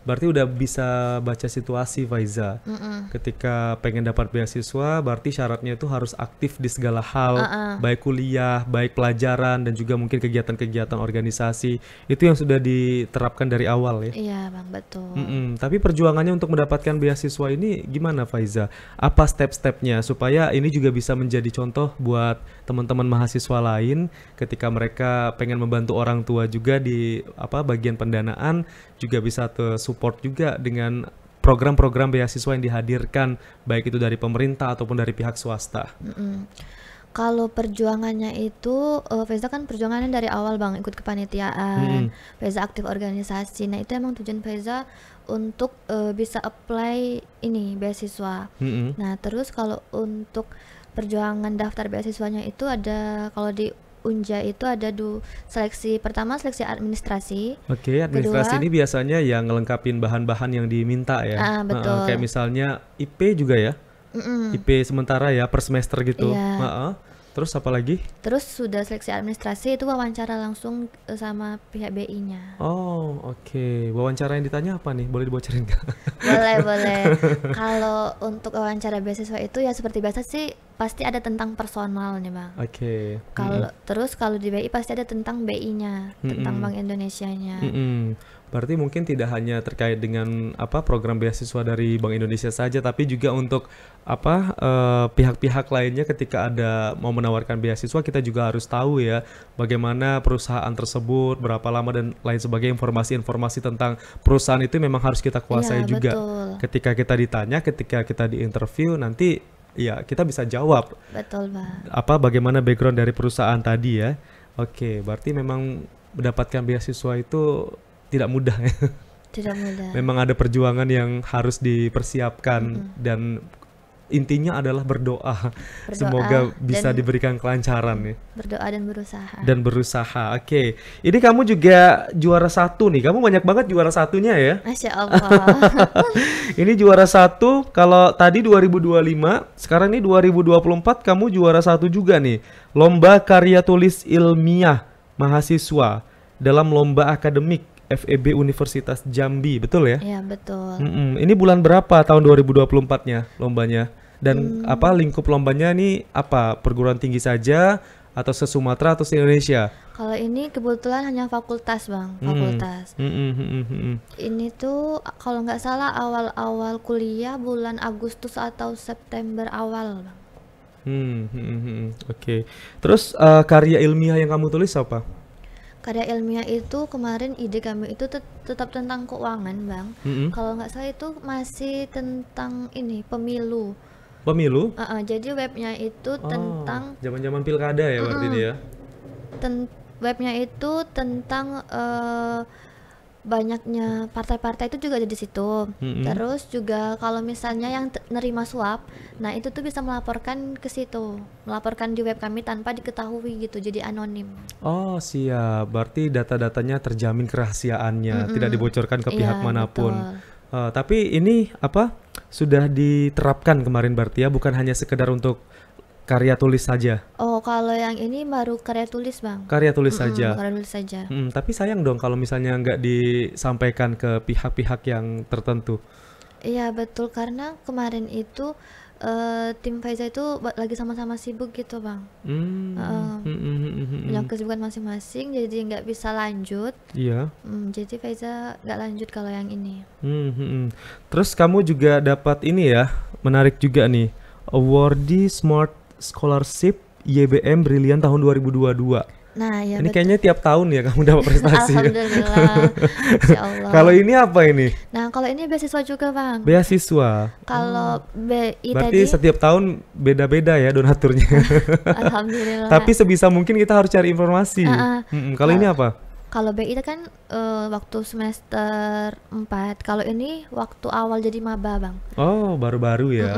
Berarti udah bisa baca situasi Faiza. Ketika pengen dapat beasiswa, berarti syaratnya itu harus aktif di segala hal, baik kuliah, baik pelajaran, dan juga mungkin kegiatan-kegiatan organisasi. Itu yang sudah diterapkan dari awal ya? Iya Bang, betul. Tapi perjuangannya untuk mendapatkan beasiswa ini gimana Faiza? Apa step-stepnya supaya ini juga bisa menjadi contoh buat teman-teman mahasiswa lain ketika mereka pengen membantu orang tua juga di bagian pendanaan, juga bisa support juga dengan program-program beasiswa yang dihadirkan baik itu dari pemerintah ataupun dari pihak swasta. Kalau perjuangannya itu Faiza kan perjuangannya dari awal Bang, ikut kepanitiaan, Faiza aktif organisasi. Nah itu emang tujuan Faiza untuk bisa apply ini beasiswa. Nah terus kalau untuk perjuangan daftar beasiswanya itu ada, kalau di Unja itu ada seleksi pertama, seleksi administrasi. Oke, administrasi ini biasanya yang ngelengkapin bahan-bahan yang diminta ya. Betul. Kayak misalnya IP juga ya. IP sementara ya per semester gitu. Iya. Terus apa lagi? Terus sudah seleksi administrasi itu wawancara langsung sama pihak BI-nya. Oh, oke. Wawancara yang ditanya apa nih? Boleh dibocorin nggak? Boleh. Kalau untuk wawancara beasiswa itu ya seperti biasa sih, pasti ada tentang personalnya Bang. Oke. Terus kalau di BI pasti ada tentang BI-nya, tentang Bank Indonesianya. Berarti mungkin tidak hanya terkait dengan program beasiswa dari Bank Indonesia saja, tapi juga untuk pihak-pihak lainnya ketika ada mau menawarkan beasiswa, kita juga harus tahu ya bagaimana perusahaan tersebut, berapa lama dan lain sebagainya. Informasi-informasi tentang perusahaan itu memang harus kita kuasai juga. Betul. Ketika kita ditanya, ketika kita diinterview nanti ya kita bisa jawab. Betul Bang. Bagaimana background dari perusahaan tadi ya. Oke, berarti memang mendapatkan beasiswa itu tidak mudah ya. Tidak mudah. Memang ada perjuangan yang harus dipersiapkan dan intinya adalah berdoa. Semoga bisa diberikan kelancaran ya. Berdoa dan berusaha. Oke. Ini kamu juga juara 1 nih. Kamu banyak banget juara satunya ya. Masya Allah. Ini juara 1. Kalau tadi 2025, sekarang ini 2024 kamu juara 1 juga nih. Lomba karya tulis ilmiah mahasiswa dalam lomba akademik FEB Universitas Jambi, betul ya? Iya, betul. Ini bulan berapa tahun 2024-nya lombanya? Dan lingkup lombanya ini perguruan tinggi saja atau se-Sumatera atau se-Indonesia? Kalau ini kebetulan hanya fakultas Bang, fakultas. Ini tuh kalau nggak salah awal-awal kuliah bulan Agustus atau September awal Bang. Oke. Terus karya ilmiah yang kamu tulis apa? Karya ilmiah itu kemarin ide kami itu tetap tentang keuangan Bang. Kalau nggak salah itu masih tentang ini pemilu. Jadi webnya itu tentang zaman-zaman pilkada ya berarti ini ya. Webnya itu tentang banyaknya partai-partai itu juga ada di situ. Terus juga kalau misalnya yang nerima suap, nah itu tuh bisa melaporkan ke situ, melaporkan di web kami tanpa diketahui gitu, jadi anonim. Oh siap, berarti data-datanya terjamin kerahasiaannya, tidak dibocorkan ke pihak manapun. Tapi ini sudah diterapkan kemarin berarti ya, bukan hanya sekedar untuk karya tulis saja. Oh, kalau yang ini baru karya tulis Bang. Karya tulis saja. Karya tulis saja. Tapi sayang dong kalau misalnya nggak disampaikan ke pihak-pihak yang tertentu. Iya betul, karena kemarin itu tim Faiza itu lagi sama-sama sibuk gitu Bang. Punya kesibukan masing-masing, jadi nggak bisa lanjut. Iya. Jadi Faiza nggak lanjut kalau yang ini. Terus kamu juga dapat ini ya, menarik juga nih, Awardee Smart Scholarship YBM Brilliant tahun 2022. Nah, ya ini kayaknya tiap tahun ya kamu dapat prestasi. Alhamdulillah. Insya Allah. Kalau ini apa ini? Nah, kalau ini beasiswa juga Bang. Beasiswa. Kalau BI berarti tadi setiap tahun beda-beda ya donaturnya. Alhamdulillah. Tapi sebisa mungkin kita harus cari informasi. Kalau ini apa? Kalau BI itu kan waktu semester 4. Kalau ini waktu awal jadi maba Bang. Oh, baru-baru ya.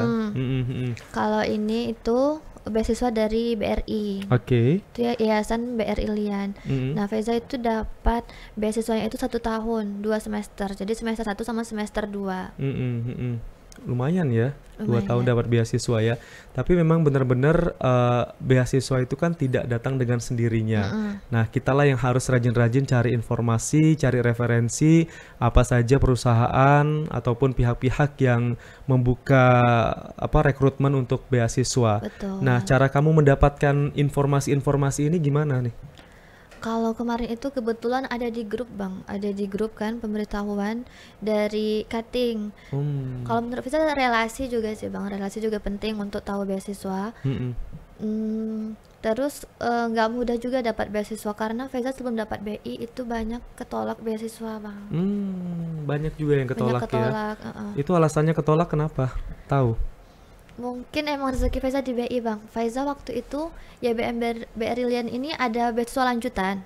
Kalau ini itu beasiswa dari BRI. Oke. Itu ya Yayasan BRI Lian. Nah, Faiza itu dapat beasiswanya itu 1 tahun, 2 semester. Jadi semester 1 sama semester 2. lumayan ya. 2 tahun Lumayan. dapat beasiswa ya. Tapi memang benar-benar beasiswa itu kan tidak datang dengan sendirinya. Nah, kitalah yang harus rajin-rajin cari informasi, cari referensi apa saja perusahaan ataupun pihak-pihak yang membuka rekrutmen untuk beasiswa. Betul. Nah, cara kamu mendapatkan informasi-informasi ini gimana nih? Kalau kemarin itu kebetulan ada di grup Bang, ada di grup kan pemberitahuan dari Cutting. Kalau menurut saya relasi juga sih Bang, relasi juga penting untuk tahu beasiswa. Terus nggak mudah juga dapat beasiswa karena Faiza sebelum dapat BI itu banyak ketolak beasiswa Bang. Banyak juga yang Banyak ketolak ya. ketolak. Itu alasannya ketolak kenapa? Tahu? Mungkin emang rezeki Faiza di BI Bang. Faiza waktu itu ya BRilian ini ada beasiswa lanjutan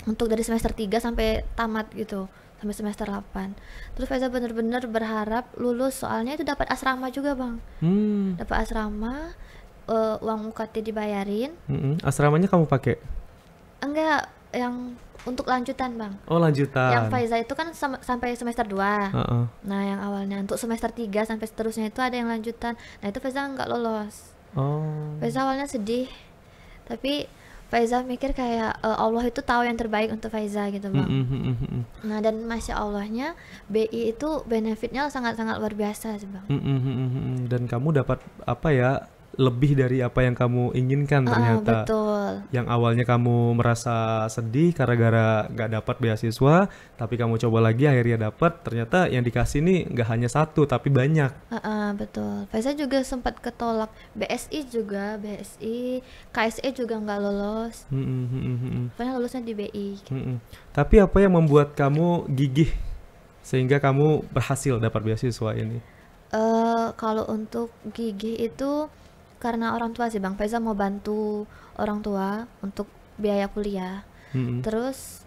untuk dari semester 3 sampai tamat gitu, sampai semester 8. Terus Faiza bener-bener berharap lulus soalnya itu dapat asrama juga Bang. Dapat asrama, uang UKT dibayarin. Asramanya kamu pakai? Enggak, yang untuk lanjutan Bang. Oh, lanjutan. Yang Faiza itu kan sampai semester 2. Nah, yang awalnya untuk semester 3 sampai seterusnya itu ada yang lanjutan. Nah, itu Faiza nggak lolos. Faiza awalnya sedih. Tapi Faiza mikir kayak Allah itu tahu yang terbaik untuk Faiza gitu Bang. Nah, dan Masya Allahnya BI itu benefitnya sangat-sangat luar biasa sih Bang. Dan kamu dapat lebih dari apa yang kamu inginkan ternyata. Betul. Yang awalnya kamu merasa sedih gara-gara nggak dapat beasiswa, tapi kamu coba lagi akhirnya dapat. Ternyata yang dikasih nih nggak hanya satu tapi banyak. Betul. Faiza juga sempat ketolak BSI juga, BSI, KSE juga nggak lolos. Pokoknya lolusnya di BI. Tapi apa yang membuat kamu gigih sehingga kamu berhasil dapat beasiswa ini? Kalau untuk gigih itu karena orang tua sih Bang. Faiza mau bantu orang tua untuk biaya kuliah. Terus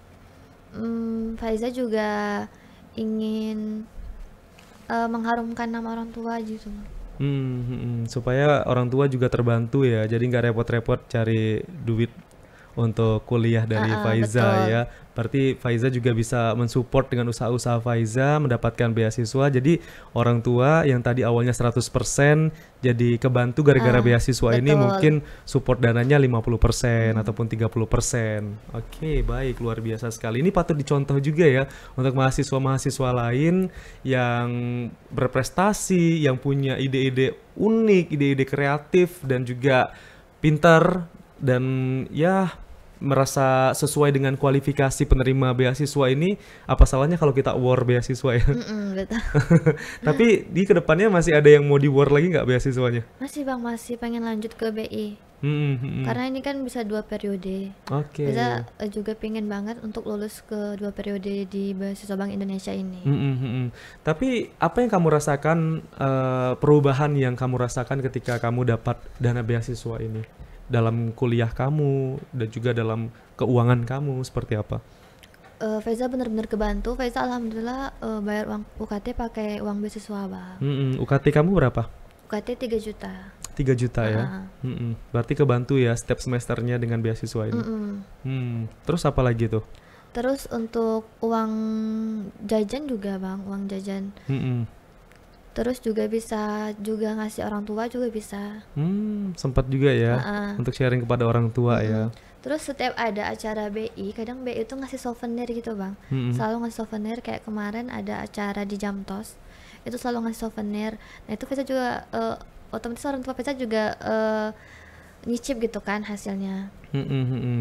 Faiza juga ingin mengharumkan nama orang tua gitu. Supaya orang tua juga terbantu ya, jadi nggak repot-repot cari duit untuk kuliah dari Faiza betul. ya. Berarti Faiza juga bisa mensupport dengan usaha-usaha Faiza mendapatkan beasiswa. Jadi orang tua yang tadi awalnya 100% jadi kebantu gara-gara beasiswa ini betul. mungkin support dananya 50% ataupun 30%. Oke, baik, luar biasa sekali. Ini patut dicontoh juga ya untuk mahasiswa-mahasiswa lain yang berprestasi, yang punya ide-ide unik, ide-ide kreatif dan juga pintar dan ya merasa sesuai dengan kualifikasi penerima beasiswa ini. Apa salahnya kalau kita award beasiswa ya? Betul. Tapi di kedepannya masih ada yang mau di award lagi nggak beasiswanya? Masih Bang, masih pengen lanjut ke BI. Karena ini kan bisa 2 periode. Bisa juga pengen banget untuk lulus ke 2 periode di beasiswa Bank Indonesia ini. Tapi apa yang kamu rasakan, perubahan yang kamu rasakan ketika kamu dapat dana beasiswa ini? Dalam kuliah kamu dan juga dalam keuangan kamu seperti apa? Faiza benar-benar kebantu. Faiza alhamdulillah bayar uang UKT pakai uang beasiswa Bang. UKT kamu berapa? UKT 3 juta. 3 juta ya? Berarti kebantu ya setiap semesternya dengan beasiswa ini. Terus apa lagi tuh? Terus untuk uang jajan juga Bang, uang jajan. Terus juga bisa juga ngasih orang tua juga bisa. Sempat juga ya untuk sharing kepada orang tua ya. Terus setiap ada acara BI, kadang BI itu ngasih souvenir gitu Bang. Selalu ngasih souvenir, kayak kemarin ada acara di Jamtos, itu selalu ngasih souvenir. Nah itu Faiza juga otomatis orang tua Faiza juga nyicip gitu kan hasilnya.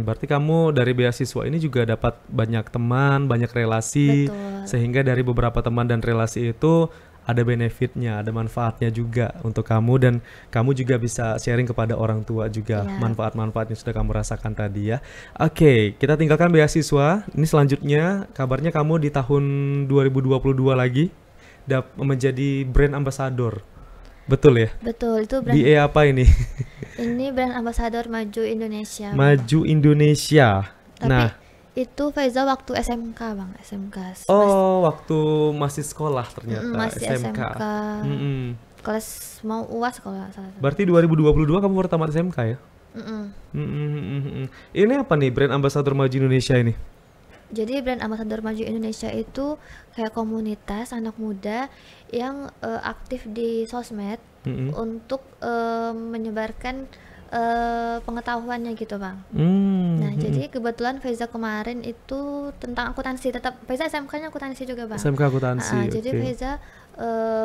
Berarti kamu dari beasiswa ini juga dapat banyak teman, banyak relasi. Betul. Sehingga dari beberapa teman dan relasi itu ada benefitnya, ada manfaatnya juga untuk kamu, dan kamu juga bisa sharing kepada orang tua juga manfaat-manfaat yang sudah kamu rasakan tadi ya. Oke, kita tinggalkan beasiswa. Ini selanjutnya kabarnya kamu di tahun 2022 lagi menjadi brand ambassador. Betul ya? Betul, itu brand. BA apa ini? Ini brand ambassador Maju Indonesia. Maju Indonesia. Tapi itu Faiza waktu SMK Bang, SMK. Waktu masih sekolah ternyata. Masih SMK. Kelas mau UAS kalau nggak salah. Berarti 2022 kamu baru tamat SMK ya? Ini apa nih brand ambassador Maju Indonesia ini? Jadi brand Ambassador Maju Indonesia itu kayak komunitas anak muda yang aktif di sosmed untuk menyebarkan pengetahuannya gitu Bang. Nah jadi kebetulan Faiza kemarin itu tentang akuntansi, tetap Faiza SMK-nya akuntansi juga Bang. SMK akuntansi. Jadi Faiza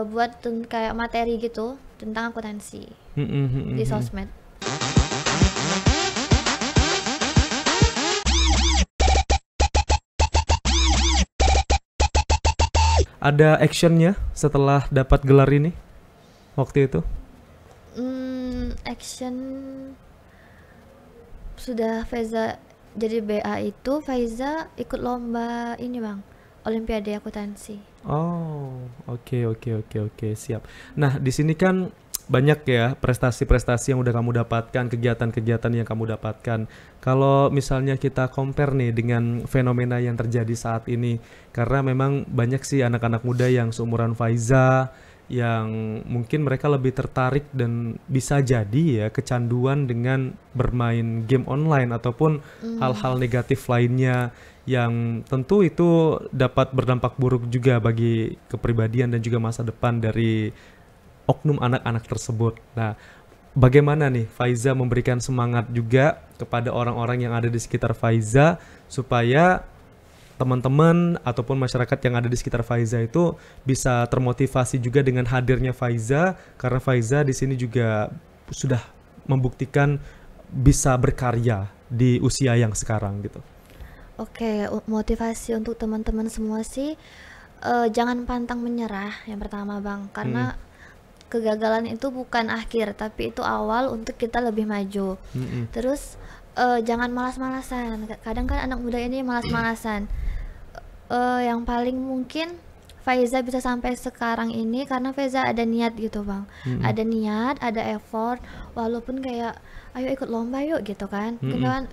buat kayak materi gitu tentang akuntansi di sosmed. Ada actionnya setelah dapat gelar ini waktu itu? Action sudah Faiza jadi BA itu Faiza ikut lomba ini Bang, Olimpiade akuntansi. Oh, oke, siap. Nah, di sini kan banyak ya prestasi-prestasi yang udah kamu dapatkan, kegiatan-kegiatan yang kamu dapatkan. Kalau misalnya kita compare nih dengan fenomena yang terjadi saat ini, karena memang banyak sih anak-anak muda yang seumuran Faiza yang mungkin mereka lebih tertarik dan bisa jadi ya kecanduan dengan bermain game online ataupun hal-hal negatif lainnya yang tentu itu dapat berdampak buruk juga bagi kepribadian dan juga masa depan dari oknum anak-anak tersebut. Nah, bagaimana nih Faiza memberikan semangat juga kepada orang-orang yang ada di sekitar Faiza supaya teman-teman ataupun masyarakat yang ada di sekitar Faiza itu bisa termotivasi juga dengan hadirnya Faiza, karena Faiza di sini juga sudah membuktikan bisa berkarya di usia yang sekarang gitu. Oke, motivasi untuk teman-teman semua sih jangan pantang menyerah yang pertama Bang, karena kegagalan itu bukan akhir tapi itu awal untuk kita lebih maju. Terus jangan malas-malasan, kadang kan anak muda ini malas-malasan. Yang paling mungkin Faiza bisa sampai sekarang ini karena Faiza ada niat gitu Bang. Ada niat, ada effort, walaupun kayak ayo ikut lomba yuk gitu kan. Kan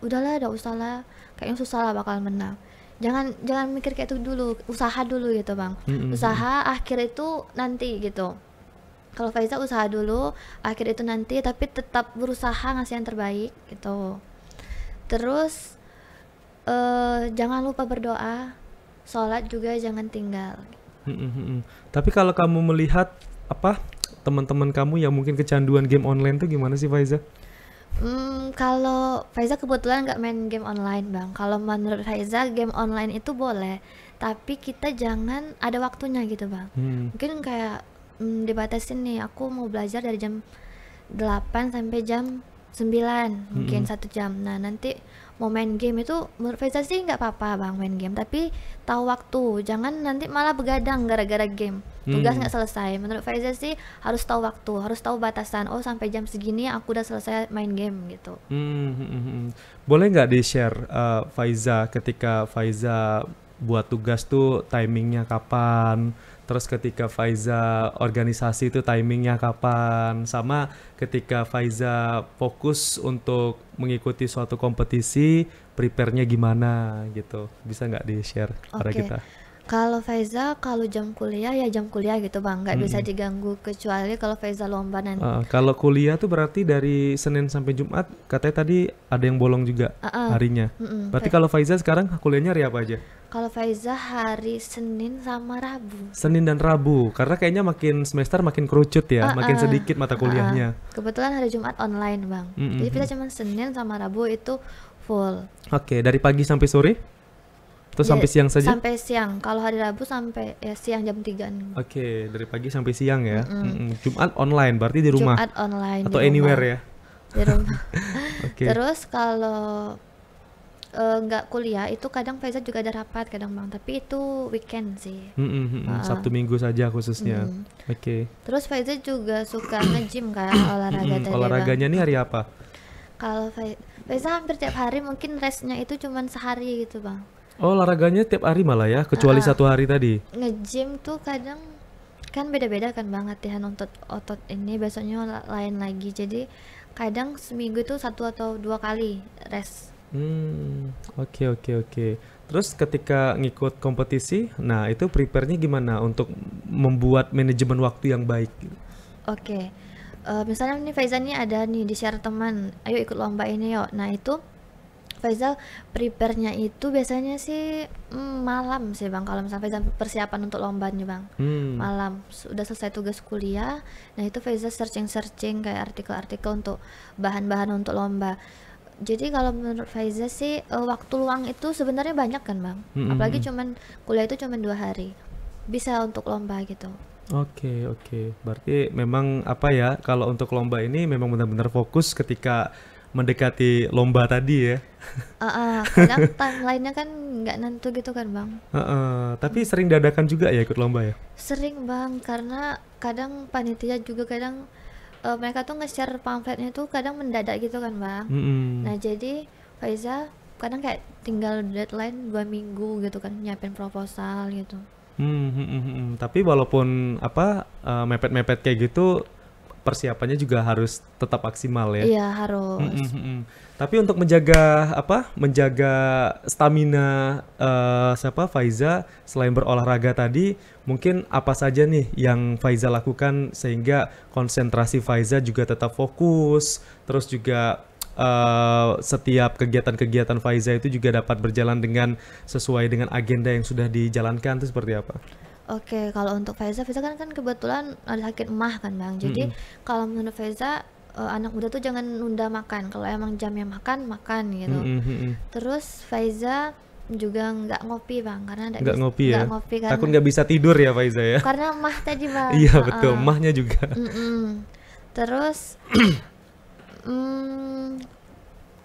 udahlah, udah usah lah, kayaknya susah lah bakal menang. Jangan mikir kayak itu dulu, usaha dulu gitu Bang. Usaha akhir itu nanti gitu. Kalau Faiza usaha dulu, akhir itu nanti, tapi tetap berusaha ngasih yang terbaik gitu. Terus jangan lupa berdoa, sholat juga jangan tinggal. Tapi kalau kamu melihat teman-teman kamu yang mungkin kecanduan game online tuh gimana sih Faiza? Kalau Faiza kebetulan nggak main game online Bang. Kalau menurut Faiza game online itu boleh, tapi kita jangan ada waktunya gitu Bang. Mungkin kayak dibatasin nih, aku mau belajar dari jam 8 sampai jam 9 mungkin 1 jam. Nah nanti mau main game itu menurut Faiza sih nggak apa-apa Bang main game, tapi tahu waktu, jangan nanti malah begadang gara-gara game, tugas nggak selesai. Menurut Faiza sih harus tahu waktu, harus tahu batasan, oh sampai jam segini aku udah selesai main game gitu. Boleh nggak di-share Faiza ketika Faiza buat tugas tuh timingnya kapan? Terus ketika Faiza organisasi itu timingnya kapan? Sama ketika Faiza fokus untuk mengikuti suatu kompetisi, prepare-nya gimana gitu? Bisa nggak di-share kepada kita? Kalau Faiza, kalau jam kuliah ya jam kuliah gitu Bang, nggak bisa diganggu kecuali kalau Faiza lomba nanti. Kalau kuliah tuh berarti dari Senin sampai Jumat, katanya tadi ada yang bolong juga harinya. Berarti kalau Faiza sekarang kuliahnya hari apa aja? Kalau Faiza hari Senin sama Rabu. Senin dan Rabu, karena kayaknya makin semester makin kerucut ya, makin sedikit mata kuliahnya. Kebetulan hari Jumat online Bang, jadi kita cuma Senin sama Rabu itu full. Oke, dari pagi sampai sore? Atau sampai siang saja? Sampai siang, kalau hari Rabu sampai siang jam 3. Oke, dari pagi sampai siang ya. Jumat online, berarti di rumah? Jumat online. Atau anywhere ya? Di rumah. Terus kalau nggak kuliah itu kadang Faiza juga ada rapat kadang Bang, tapi itu weekend sih. Sabtu Minggu saja khususnya. Terus Faiza juga suka nge-gym kan, olahraga tadi olahraganya nih hari apa? Kalau Faiza hampir tiap hari, mungkin restnya itu cuma sehari gitu Bang. Oh, olahraganya tiap hari malah ya, kecuali 1 hari tadi. Nge-gym tuh kadang kan beda-beda kan Bang, latihan untuk otot ini besoknya lain lagi, jadi kadang seminggu itu 1 atau 2 kali rest. Oke. Terus ketika ngikut kompetisi, nah itu prepare-nya gimana untuk membuat manajemen waktu yang baik? Misalnya nih Faiza nih ada nih di share teman, ayo ikut lomba ini yuk. Nah itu Faiza prepare-nya itu biasanya sih malam sih Bang, kalau misalnya Faiza persiapan untuk lomba nih Bang. Malam sudah selesai tugas kuliah, nah itu Faiza searching kayak artikel-artikel untuk bahan-bahan untuk lomba. Jadi kalau menurut Faiza sih waktu luang itu sebenarnya banyak kan Bang, apalagi cuman kuliah itu cuman 2 hari, bisa untuk lomba gitu. Oke, berarti memang apa ya, kalau untuk lomba ini memang benar-benar fokus ketika mendekati lomba tadi ya. Kadang timeline-nya kan nggak nentu gitu kan Bang. Tapi sering dadakan juga ya ikut lomba ya? Sering Bang, karena kadang panitia juga kadang mereka tuh nge-share pamfletnya tuh kadang mendadak gitu kan Bang. Nah jadi Faiza kadang kayak tinggal deadline 2 minggu gitu kan nyiapin proposal gitu. Tapi walaupun apa mepet-mepet kayak gitu, persiapannya juga harus tetap maksimal ya. Iya harus. Tapi untuk menjaga stamina Faiza selain berolahraga tadi, mungkin apa saja nih yang Faiza lakukan sehingga konsentrasi Faiza juga tetap fokus, terus juga setiap kegiatan-kegiatan Faiza itu juga dapat berjalan sesuai dengan agenda yang sudah dijalankan, itu seperti apa? Oke, kalau untuk Faiza kan kebetulan ada sakit emah kan Bang. Jadi kalau menurut Faiza anak muda tuh jangan nunda makan. Kalau emang jamnya makan gitu. Terus Faiza juga nggak ngopi Bang, karena nggak ngopi ya. Karena takut nggak bisa tidur ya Faiza ya. Karena emah tadi Bang. Iya betul, emahnya juga. Terus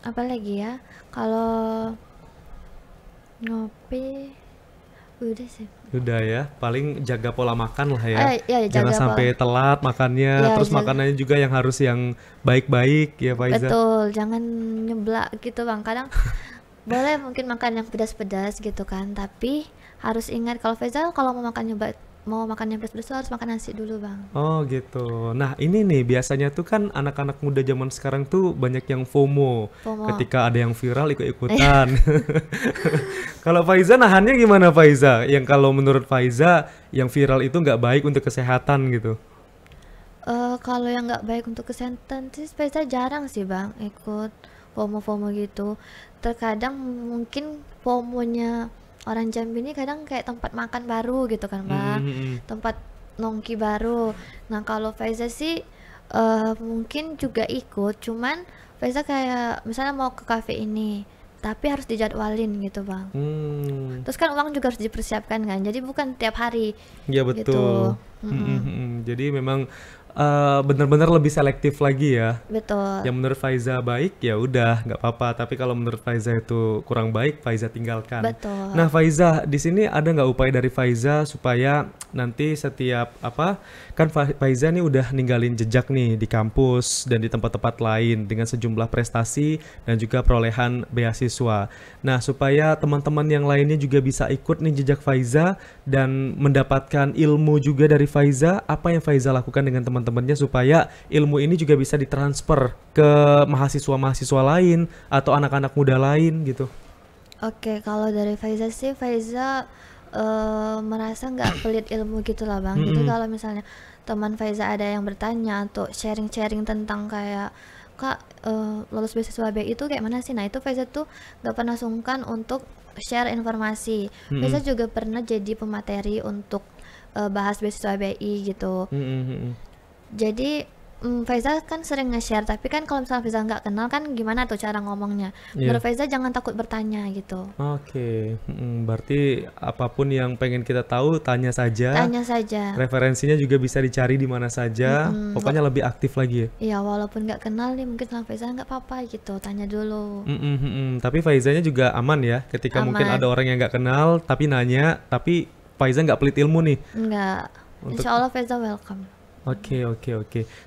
apa lagi ya? Kalau ngopi udah sih. Udah ya, paling jaga pola makan lah ya. Ya, jangan sampai telat makannya, terus makanannya juga yang harus yang baik-baik ya Faiza. Betul, jangan nyeblak gitu Bang. Kadang boleh mungkin makan yang pedas-pedas gitu kan, tapi harus ingat kalau Faiza kalau mau makan yang pedas-pedas harus makan nasi dulu Bang. Oh gitu. Nah ini nih biasanya tuh kan anak-anak muda zaman sekarang tuh banyak yang FOMO. Ketika ada yang viral ikut-ikutan. Kalau Faiza nahannya gimana Faiza? Yang kalau menurut Faiza yang viral itu nggak baik untuk kesehatan gitu. Kalau yang nggak baik untuk kesehatan sih Faiza jarang sih Bang ikut FOMO gitu. Terkadang mungkin FOMO-nya orang Jambi ini kadang kayak tempat makan baru gitu kan Bang, tempat nongki baru. Nah kalau Faiza sih mungkin juga ikut, cuman Faiza kayak misalnya mau ke kafe ini tapi harus dijadwalin gitu Bang. Terus kan uang juga harus dipersiapkan kan, jadi bukan tiap hari. Iya betul gitu. Jadi memang benar-benar lebih selektif lagi ya. Betul. Yang menurut Faiza baik ya udah nggak apa-apa, tapi kalau menurut Faiza itu kurang baik, Faiza tinggalkan. Betul. Nah Faiza, di sini ada nggak upaya dari Faiza supaya nanti setiap kan Faiza nih udah ninggalin jejak nih di kampus dan di tempat-tempat lain dengan sejumlah prestasi dan juga perolehan beasiswa. Nah supaya teman-teman yang lainnya juga bisa ikut nih jejak Faiza dan mendapatkan ilmu juga dari Faiza, apa yang Faiza lakukan dengan teman-temannya supaya ilmu ini juga bisa ditransfer ke mahasiswa-mahasiswa lain atau anak-anak muda lain gitu. Oke, kalau dari Faiza sih Faiza merasa nggak pelit ilmu gitu lah Bang. Jadi kalau misalnya teman Faiza ada yang bertanya atau sharing-sharing tentang kayak Kak lulus beasiswa BI itu kayak mana sih, nah itu Faiza tuh nggak pernah sungkan untuk share informasi. Faiza juga pernah jadi pemateri untuk bahas beasiswa BI gitu. Jadi Faiza kan sering nge-share, tapi kan kalau misalnya Faiza nggak kenal kan gimana tuh cara ngomongnya. Menurut Faiza jangan takut bertanya gitu. Oke. Berarti apapun yang pengen kita tahu tanya saja. Tanya saja. Referensinya juga bisa dicari di mana saja. Pokoknya lebih aktif lagi ya. Iya, walaupun nggak kenal nih mungkin sama Faiza nggak apa-apa gitu, tanya dulu. Tapi Faizanya juga aman ya, ketika mungkin ada orang yang nggak kenal tapi nanya, tapi Faiza nggak pelit ilmu nih. Enggak. Insya Allah Faiza welcome. Oke.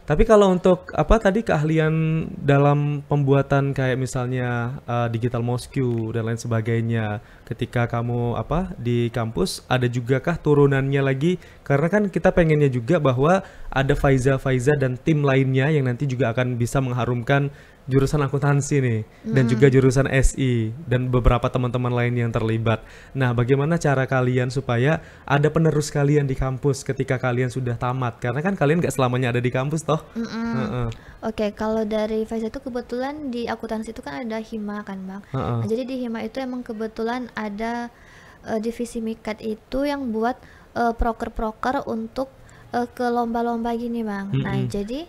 Tapi kalau untuk tadi keahlian dalam pembuatan kayak misalnya digital Mosque dan lain sebagainya, ketika kamu di kampus ada juga kah turunannya lagi? Karena kan kita pengennya juga bahwa ada Faiza dan tim lainnya yang nanti juga akan bisa mengharumkan jurusan akuntansi nih dan juga jurusan SI dan beberapa teman-teman lain yang terlibat. Nah, bagaimana cara kalian supaya ada penerus kalian di kampus ketika kalian sudah tamat? Karena kan kalian nggak selamanya ada di kampus toh. Oke, kalau dari Faiza itu kebetulan di akuntansi itu kan ada Hima kan Bang. Nah, jadi di Hima itu emang kebetulan ada divisi Mikat itu yang buat proker-proker untuk ke lomba-lomba gini Bang. Nah, jadi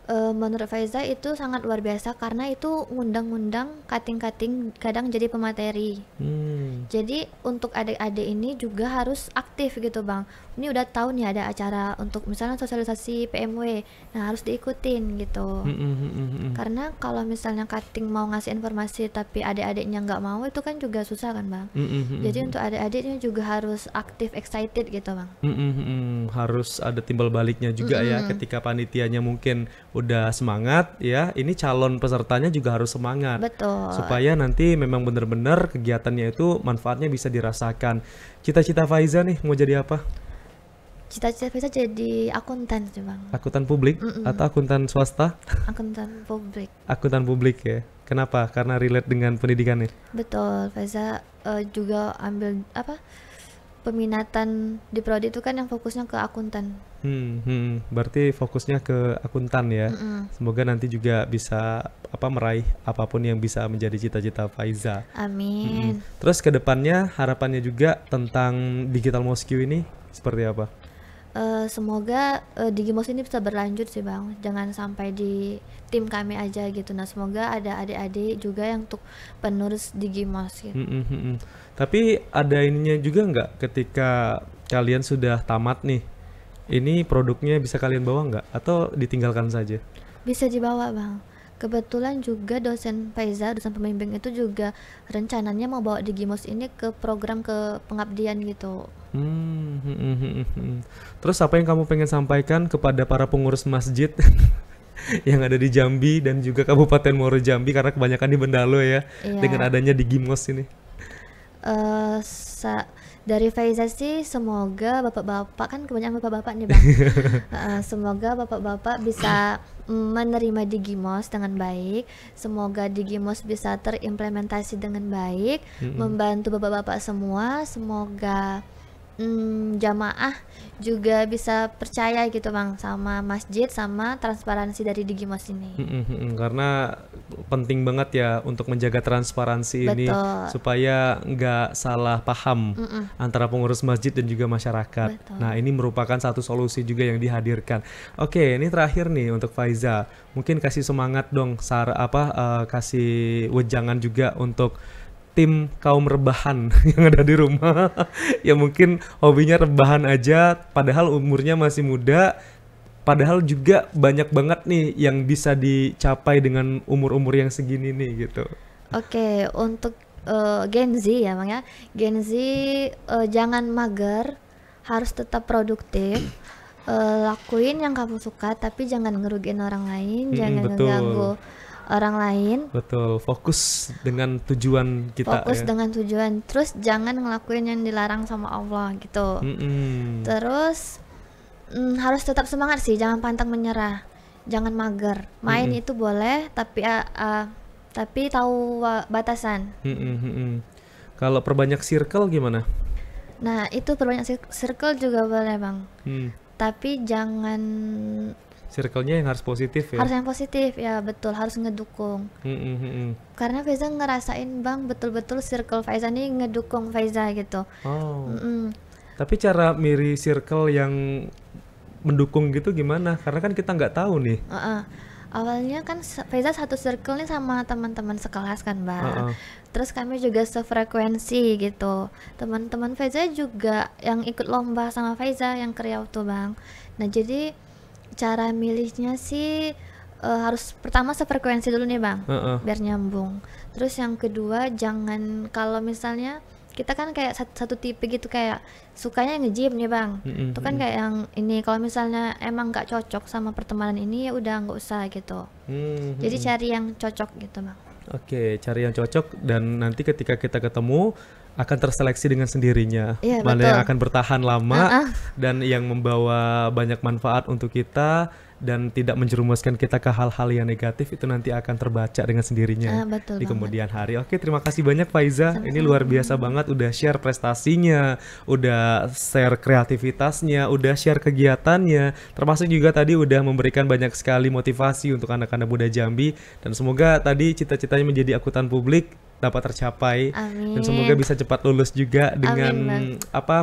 menurut Faiza itu sangat luar biasa karena itu ngundang-ngundang kating-kating kadang jadi pemateri. Jadi untuk adik-adik ini juga harus aktif gitu Bang. Ini udah tahu nih ada acara untuk misalnya sosialisasi PMW, nah harus diikutin gitu. Karena kalau misalnya kating mau ngasih informasi tapi adik-adiknya nggak mau, itu kan juga susah kan Bang. Jadi untuk adik-adiknya juga harus aktif, excited gitu Bang. Harus ada timbal baliknya juga ya, ketika panitianya mungkin udah semangat ya, ini calon pesertanya juga harus semangat. Betul. Supaya nanti memang benar-benar kegiatannya itu manfaatnya bisa dirasakan. Cita-cita Faiza nih mau jadi apa? Cita-cita Faiza jadi akuntan sih Bang. Akuntan publik atau akuntan swasta? Akuntan publik. Akuntan publik ya. Kenapa? Karena relate dengan pendidikannya. Betul. Faiza juga ambil peminatan di prodi itu kan yang fokusnya ke akuntan. Berarti fokusnya ke akuntan ya. Semoga nanti juga bisa meraih apapun yang bisa menjadi cita-cita Faiza. Amin. Terus kedepannya harapannya juga tentang Digital Mosque ini seperti apa? Semoga Digimos ini bisa berlanjut sih Bang. Jangan sampai di tim kami aja gitu. Nah, semoga ada adik-adik juga yang untuk penerus Digimos gitu. Tapi ada ininya juga nggak ketika kalian sudah tamat nih? Ini produknya bisa kalian bawa nggak? Atau ditinggalkan saja? Bisa dibawa Bang. Kebetulan juga dosen Faiza, dosen pembimbing itu juga rencananya mau bawa Digimos ini ke program ke pengabdian gitu. Terus apa yang kamu pengen sampaikan kepada para pengurus masjid yang ada di Jambi dan juga Kabupaten Muaro Jambi, karena kebanyakan di Bendalo ya, dengan adanya Digimos ini? Dari Faiza sih semoga bapak-bapak, kan kebanyakan bapak-bapak nih Bang. Semoga bapak-bapak bisa menerima Digimos dengan baik. Semoga Digimos bisa terimplementasi dengan baik, membantu bapak-bapak semua. Semoga jamaah juga bisa percaya gitu Bang sama masjid, sama transparansi dari Digimos ini. Karena penting banget ya untuk menjaga transparansi ini supaya nggak salah paham antara pengurus masjid dan juga masyarakat. Nah, ini merupakan satu solusi juga yang dihadirkan. Oke, ini terakhir nih untuk Faiza, mungkin kasih semangat dong, kasih wejangan juga untuk tim kaum rebahan yang ada di rumah yang mungkin hobinya rebahan aja padahal umurnya masih muda, padahal juga banyak banget nih yang bisa dicapai dengan umur-umur yang segini nih gitu. Oke, untuk Gen Z ya Bang ya, Gen Z jangan mager, harus tetap produktif. Lakuin yang kamu suka tapi jangan ngerugiin orang lain, jangan ngeganggu orang lain. Betul, fokus dengan tujuan kita. Fokus dengan tujuan, terus jangan ngelakuin yang dilarang sama Allah gitu. Terus harus tetap semangat sih, jangan pantang menyerah, jangan mager. Main itu boleh, tapi tahu batasan. Kalau perbanyak circle gimana? Nah, itu perbanyak circle juga boleh Bang. Tapi jangan circle-nya yang harus positif ya? Harus yang positif, ya betul, harus ngedukung. Karena Faiza ngerasain Bang, betul-betul circle Faiza nih ngedukung Faiza gitu. Tapi cara milih circle yang mendukung gitu gimana? Karena kan kita nggak tahu nih. Awalnya kan Faiza satu circle nih sama teman-teman sekelas kan Bang. Terus kami juga sefrekuensi gitu. Teman-teman Faiza juga yang ikut lomba sama Faiza yang ke Riau tuh Bang. Nah, jadi cara milihnya sih harus pertama sefrekuensi dulu nih Bang, biar nyambung. Terus yang kedua, jangan, kalau misalnya kita kan kayak satu tipe gitu, kayak sukanya nge-gym nih Bang, itu kan kayak yang ini, kalau misalnya emang nggak cocok sama pertemanan ini ya udah nggak usah gitu. Jadi cari yang cocok gitu Bang. Oke, cari yang cocok, dan nanti ketika kita ketemu akan terseleksi dengan sendirinya, mana yang akan bertahan lama dan yang membawa banyak manfaat untuk kita, dan tidak menjerumuskan kita ke hal-hal yang negatif, itu nanti akan terbaca dengan sendirinya betul di banget. kemudian hari. Oke, terima kasih banyak Faiza. Sama-sama. Ini luar biasa banget, udah share prestasinya, udah share kreativitasnya, udah share kegiatannya, termasuk juga tadi udah memberikan banyak sekali motivasi untuk anak-anak muda Jambi, dan semoga tadi cita-citanya menjadi akuntan publik dapat tercapai. Amin. Dan semoga bisa cepat lulus juga dengan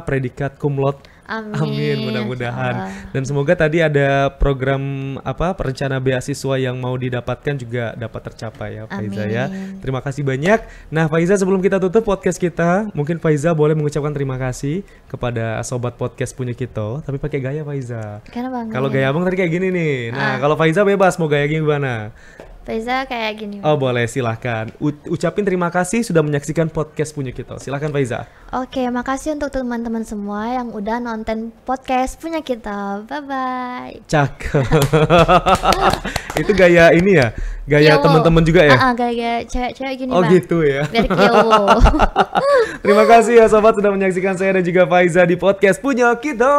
predikat cum laude. Amin, mudah-mudahan. Dan semoga tadi ada program perencana beasiswa yang mau didapatkan juga dapat tercapai ya Faiza ya. Terima kasih banyak. Nah Faiza, sebelum kita tutup podcast kita, mungkin Faiza boleh mengucapkan terima kasih kepada sobat podcast punya kita, tapi pakai gaya Faiza. Kalau gaya abang tadi kayak gini nih. Nah kalau Faiza bebas mau gaya gimana? Faiza kayak gini. Oh boleh, silahkan. Ucapin terima kasih sudah menyaksikan podcast punya kita. Silahkan Faiza. Oke, makasih untuk teman-teman semua yang udah nonton podcast punya kita. Bye-bye. Cakep. Itu gaya ini ya? Gaya teman-teman juga ya? Gaya cewek-cewek gini Bang. Oh gitu ya? Biar kiowo. Terima kasih ya sobat sudah menyaksikan saya dan juga Faiza di podcast punya kita.